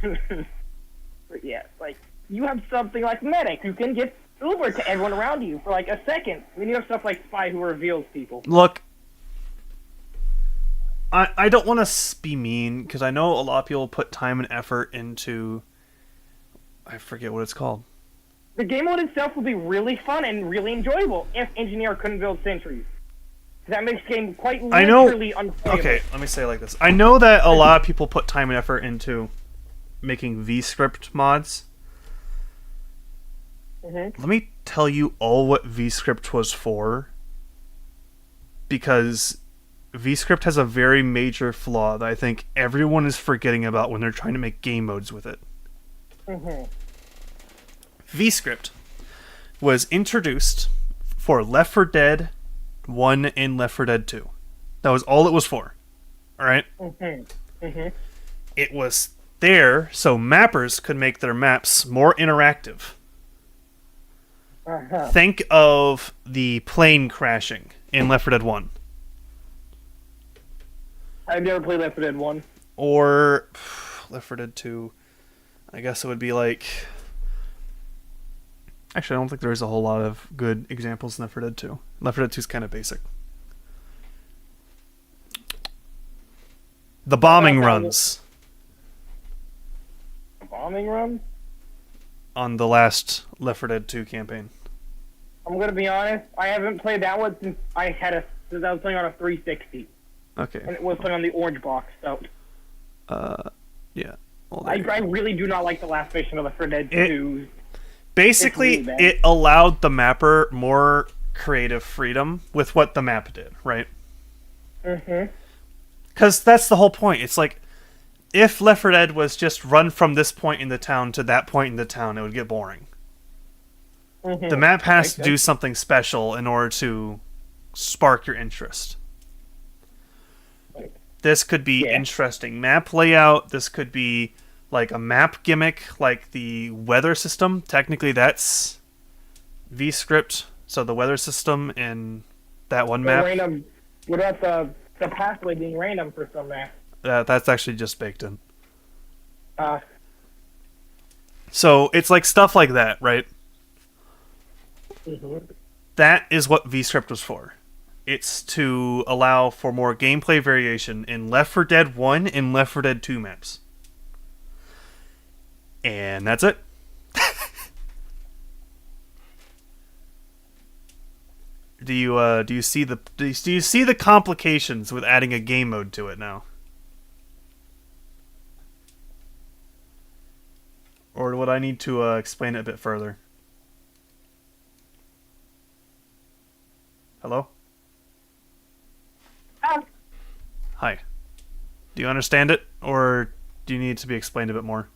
But yeah, like, you have something like Medic, who can get Uber to everyone around you for like a second. Then you have stuff like Spy, who reveals people. Look, I don't want to be mean, because I know a lot of people put time and effort into... I forget what it's called. The game mode itself would be really fun and really enjoyable if Engineer couldn't build sentries. That makes the game quite I know. literally unplayable. Okay, let me say it like this. I know that a lot of people put time and effort into making VScript mods. Let me tell you all what VScript was for, because VScript has a very major flaw that I think everyone is forgetting about when they're trying to make game modes with it. VScript was introduced for Left 4 Dead 1 and Left 4 Dead 2. That was all it was for. Alright? It was there so mappers could make their maps more interactive. Think of the plane crashing in Left 4 Dead 1. I've never played Left 4 Dead 1. Or Left 4 Dead 2. I guess it would be like... Actually, I don't think there's a whole lot of good examples in Left 4 Dead 2. Left 4 Dead 2 is kind of basic. The bombing runs. Bombing run? On the last Left 4 Dead 2 campaign. I'm gonna be honest, I haven't played that one since I was playing on a 360. Okay. And it was playing on the orange box, so... yeah. Well, I really do not like the last mission of Left 4 Dead 2. Basically, really bad. it allowed the mapper more creative freedom with what the map did, right? Because that's the whole point. It's like, if Left 4 Dead was just run from this point in the town to that point in the town, it would get boring. The map has to do something special in order to spark your interest. This could be interesting map layout. This could be like a map gimmick, like the weather system. Technically, that's VScript. So the weather system in that one map. Random. What about the pathway being random for some map? That's actually just baked in. So it's like stuff like that, right? That is what VScript was for. It's to allow for more gameplay variation in Left 4 Dead 1 and Left 4 Dead 2 maps. And that's it. Do you see the complications with adding a game mode to it now? Or would I need to explain it a bit further? Hello? Hi. Do you understand it, or do you need to be explained a bit more?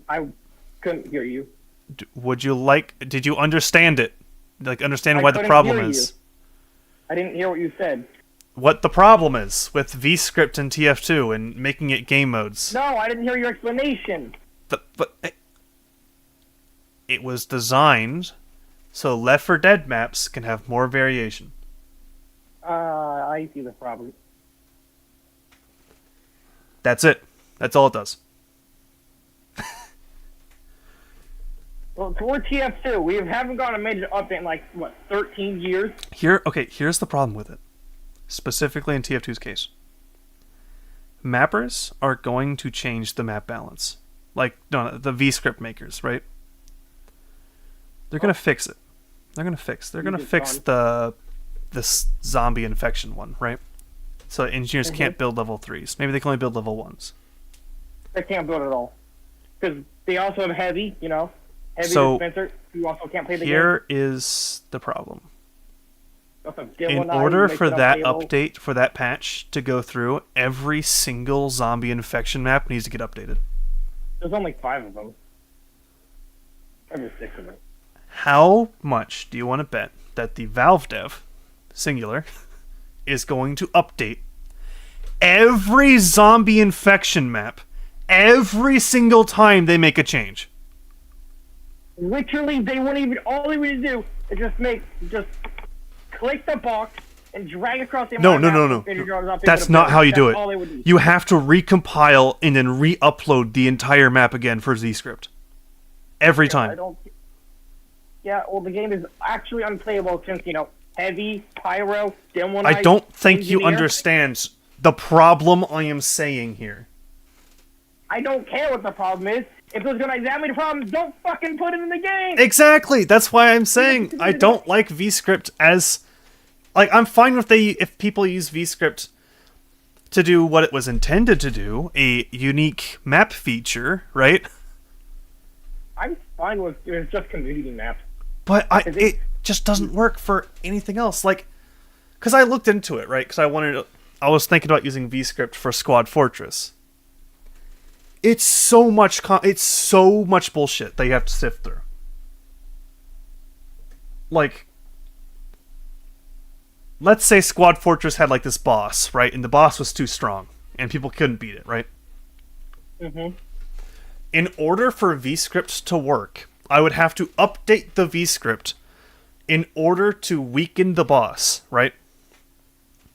I couldn't hear you. Did you understand it? Like, understand why the problem is? I didn't hear what you said. What the problem is with VScript and TF2 and making it game modes. No, I didn't hear your explanation. It was designed so Left 4 Dead maps can have more variation. I see the problem. That's it. That's all it does. Well, toward TF2, we haven't gotten a major update in, like, what, 13 years? Here's the problem with it. Specifically in TF2's case. Mappers are going to change the map balance. Like, no, the VScript makers, right? They're going to fix it. They're going to fix this zombie infection one, right? So engineers can't build level 3s. Maybe they can only build level 1s. They can't build it all. Because they also have heavy, you know? Heavy dispenser, you also can't play the game. Here is the problem. Also, in order for that update, for that patch to go through, every single zombie infection map needs to get updated. There's only 5 of them. Maybe 6 of them. How much do you want to bet that the Valve dev, singular, is going to update every zombie infection map every single time they make a change? Literally, they won't even. All they would do is just click the box and drag across the. No. That's not how you do it. You have to recompile and then re-upload the entire map again for ZScript. Every time. Yeah, well, the game is actually unplayable since, you know, heavy, pyro, dim one. I don't think you understand the problem I am saying here. I don't care what the problem is. If there's gonna be that many problems, don't fucking put it in the game. Exactly. That's why I'm saying I don't like VScript as like I'm fine if people use VScript to do what it was intended to do, a unique map feature, right? I'm fine with it's just community maps. But it just doesn't work for anything else. Like, because I looked into it, right? Because I was thinking about using VScript for Squad Fortress. It's so much bullshit that you have to sift through. Like, let's say Squad Fortress had like this boss, right? And the boss was too strong, and people couldn't beat it, right? Mm-hmm. In order for VScript to work, I would have to update the VScript in order to weaken the boss, right?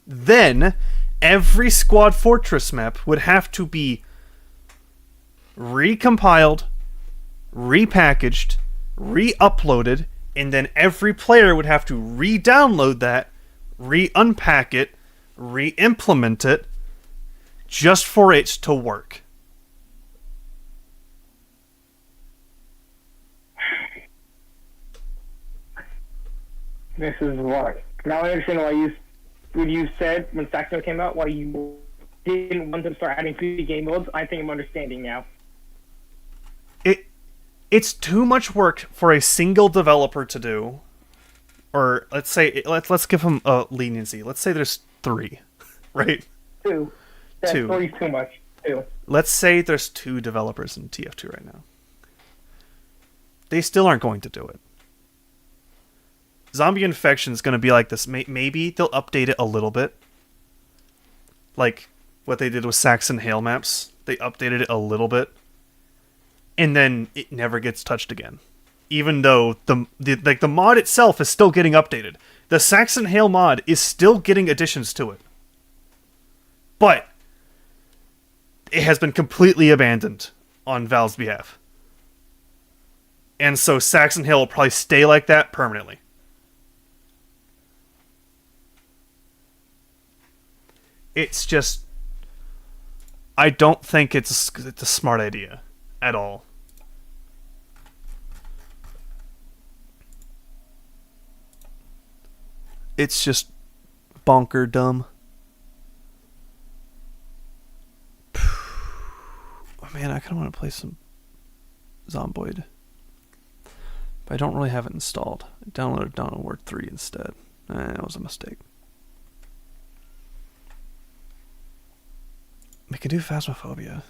Then, every Squad Fortress map would have to be recompiled, repackaged, re-uploaded, and then every player would have to re-download that, re-unpack it, re-implement it, just for it to work. This is why. Now I understand why you said when Saxon came out, why you didn't want them to start adding 3D game modes. I think I'm understanding now. It's too much work for a single developer to do. Or let's give them a leniency. Let's say there's 3, right? 2. That's 2. 3 is too much. 2. Let's say there's 2 developers in TF2 right now. They still aren't going to do it. Zombie Infection is going to be like this. Maybe they'll update it a little bit. Like what they did with Saxon Hail maps. They updated it a little bit. And then it never gets touched again. Even though the mod itself is still getting updated. The Saxon Hail mod is still getting additions to it. But it has been completely abandoned on Valve's behalf. And so Saxon Hail will probably stay like that permanently. It's just... I don't think it's a smart idea at all. It's just bonker dumb. Oh man, I kind of want to play some Zomboid. But I don't really have it installed. I downloaded Dawn of War 3 instead. That was a mistake. We can do Phasmophobia.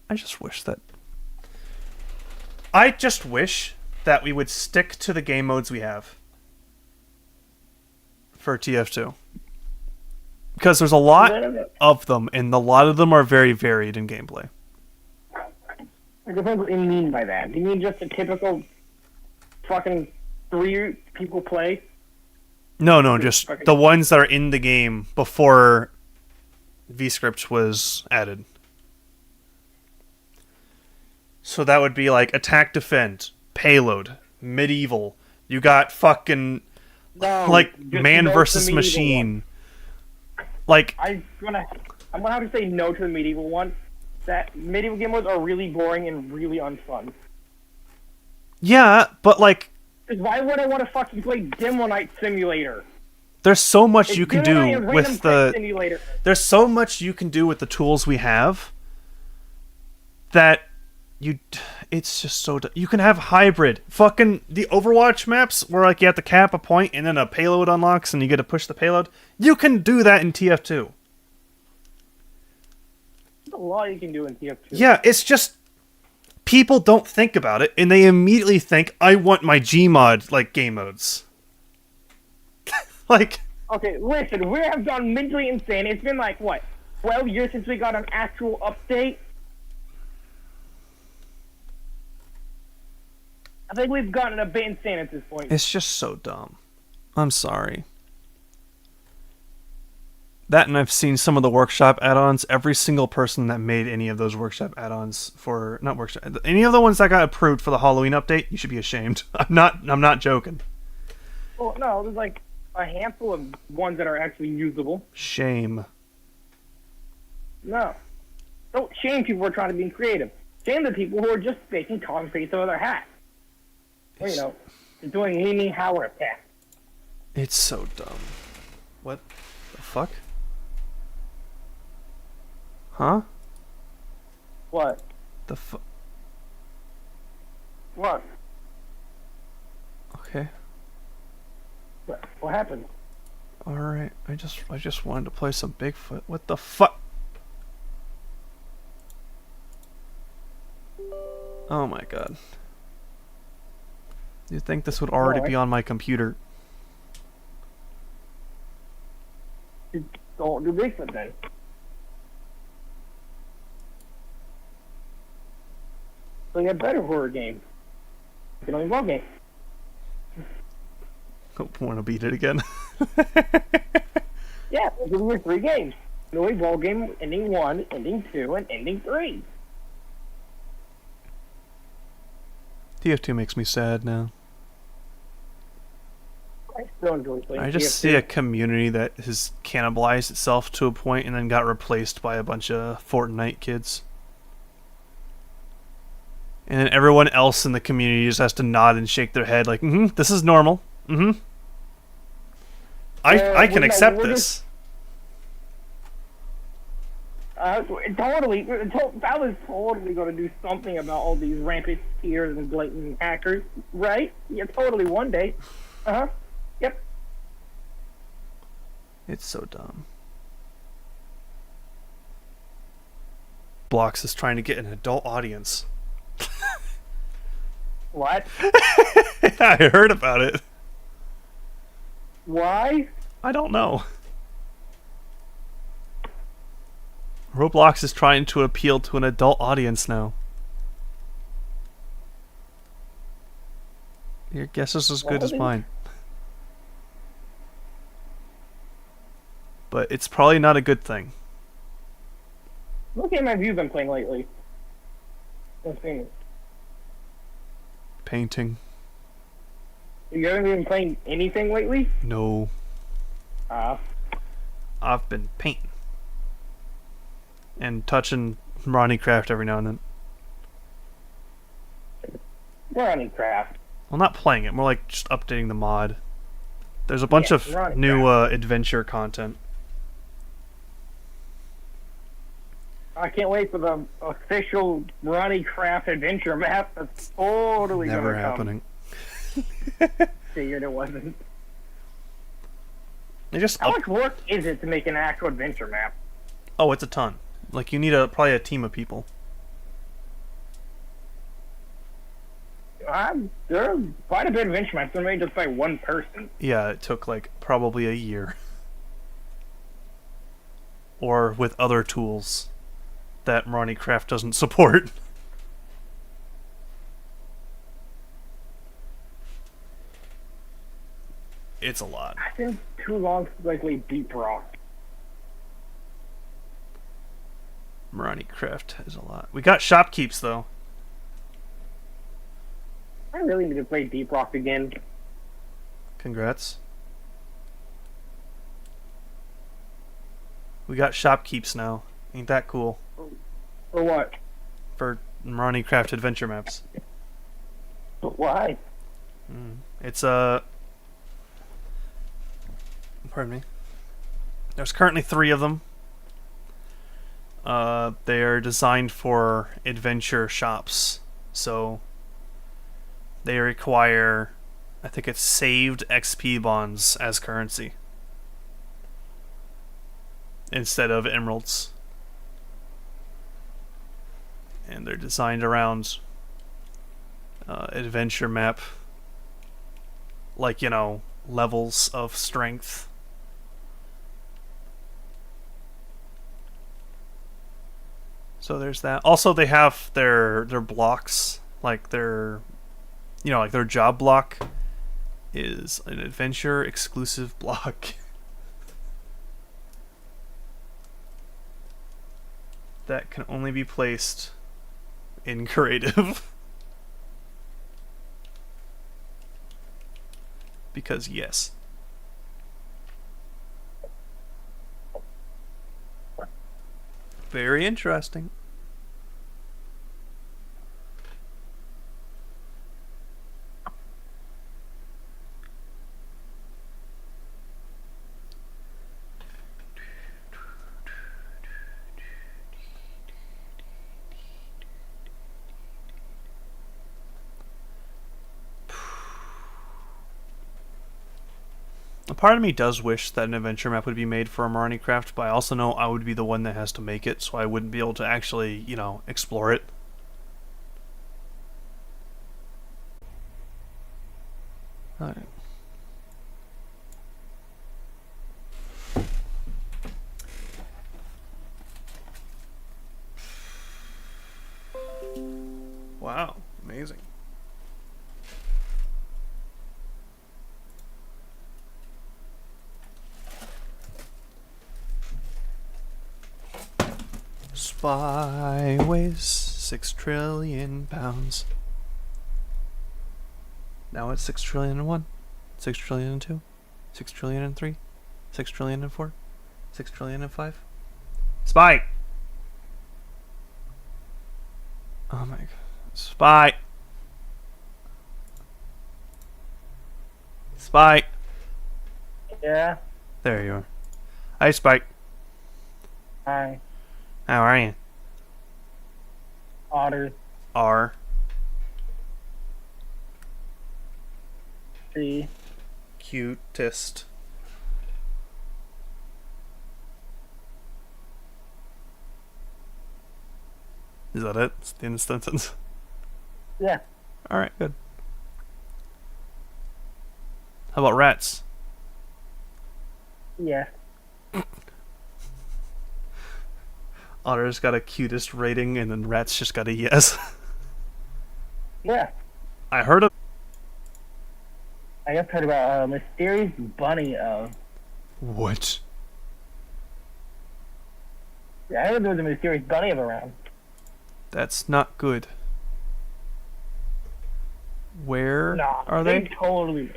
I just wish that we would stick to the game modes we have for TF2. Because there's a lot of them, and a lot of them are very varied in gameplay. It depends what you mean by that. Do you mean just a typical fucking 3 people play? No, just the ones that are in the game before VScript was added. So that would be like attack, defend, payload, medieval. You got fucking man versus machine. Like I'm gonna have to say no to the medieval one. That medieval game modes are really boring and really unfun. Yeah, but like, why would I want to fucking play Demo Night Simulator? There's so much you can do with simulator. There's so much you can do with the tools we have that it's just so you can have hybrid fucking the Overwatch maps where like you have to cap a point and then a payload unlocks and you get to push the payload. You can do that in TF2. There's a lot you can do in TF2. Yeah, it's just people don't think about it and they immediately think I want my Gmod like game modes. Like, okay, listen, we have gone mentally insane. It's been like what, 12 years since we got an actual update. I think we've gotten a bit insane at this point. It's just so dumb. I'm sorry. That, and I've seen some of the workshop add-ons. Every single person that made any of those workshop add-ons for any of the ones that got approved for the Halloween update, you should be ashamed. I'm not joking. Well, no, there's like a handful of ones that are actually usable. Shame. No. Don't shame people who are trying to be creative. Shame the people who are just faking calling face of their hat. Or, you know, doing Amy Howard attack. It's so dumb. What the fuck? Huh? What? The fuck? What? Okay. What happened? Alright. I just wanted to play some Bigfoot. What the fuck? Oh my god. You'd think this would already be on my computer. Don't do Bigfoot then. So you have better horror games. You can only ball game. Hope want to beat it again. Yeah, we'll give you 3 games. No ball game, ending 1, ending 2, and ending 3. TF2 makes me sad now. I still enjoy playing I just TF2. see a community that has cannibalized itself to a point and then got replaced by a bunch of Fortnite kids. And then everyone else in the community just has to nod and shake their head like, this is normal. I can accept this. Totally. That was totally going to do something about all these rampant tears and blatant hackers, right? Yeah, totally. One day. Yep. It's so dumb. Blocks is trying to get an adult audience. What? I heard about it. Why? I don't know. Roblox is trying to appeal to an adult audience now. Your guess is as good as mine. But it's probably not a good thing. What game have you been playing lately? What's famous? Painting. You haven't been playing anything lately? No. I've been painting. And touching Ronnie Craft every now and then. Ronnie Craft. Well, not playing it, more like just updating the mod. There's a bunch of Ronnie new adventure content. I can't wait for the official Ronnie Craft adventure map. That's totally Never gonna happening. Figured it wasn't. They just How much work is it to make an actual adventure map? Oh, it's a ton. Like, you need probably a team of people. There are quite a bit of adventure maps. They're made just by one person. Yeah, it took like probably a year. Or with other tools that Ronnie Craft doesn't support. It's a lot. I think too long to play Deep Rock. Ronnie Craft has a lot. We got shopkeeps though. I really need to play Deep Rock again. Congrats. We got shopkeeps now. Ain't that cool? For what? For Ronnie Craft adventure maps. But why? It's pardon me. There's currently 3 of them. They are designed for adventure shops, so they require, I think it's saved XP bonds as currency instead of emeralds. And they're designed around adventure map, like, you know, levels of strength. So there's that. Also, they have their blocks, like their, you know, like their job block is an adventure exclusive block that can only be placed in creative. Because yes. Very interesting. A part of me does wish that an adventure map would be made for a Marnie Craft, but I also know I would be the one that has to make it, so I wouldn't be able to actually, you know, explore it. Alright. Wow, amazing. Spy weighs 6 trillion pounds. Now it's 6 trillion and 1, 6 trillion and 2, 6 trillion and 3, 6 trillion and 4, 6 trillion and 5. Spy! Oh my god. Spy! Spy! Yeah. There you are. Hi, Spike. Hi. How are you? Otter. R. C. Cutest. Is that it? It's the end of the sentence. Yeah. Alright, good. How about rats? Yeah. Otter's got a cutest rating, and then rats just got a yes. Yeah. I heard of. I just heard about a mysterious bunny of. What? Yeah, I heard there was a mysterious bunny of around. That's not good. Where Nah, are they? Totally.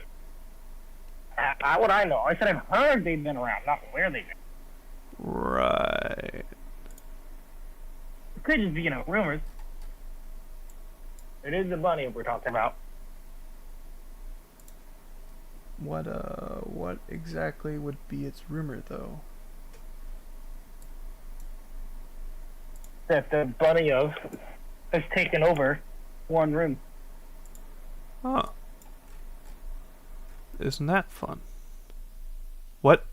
Not what I know. I said I've heard they've been around, not where they've been. Right. It could just be, rumors. It is the bunny we're talking about. What exactly would be its rumor, though? That the bunny of has taken over one room. Huh. Isn't that fun? What?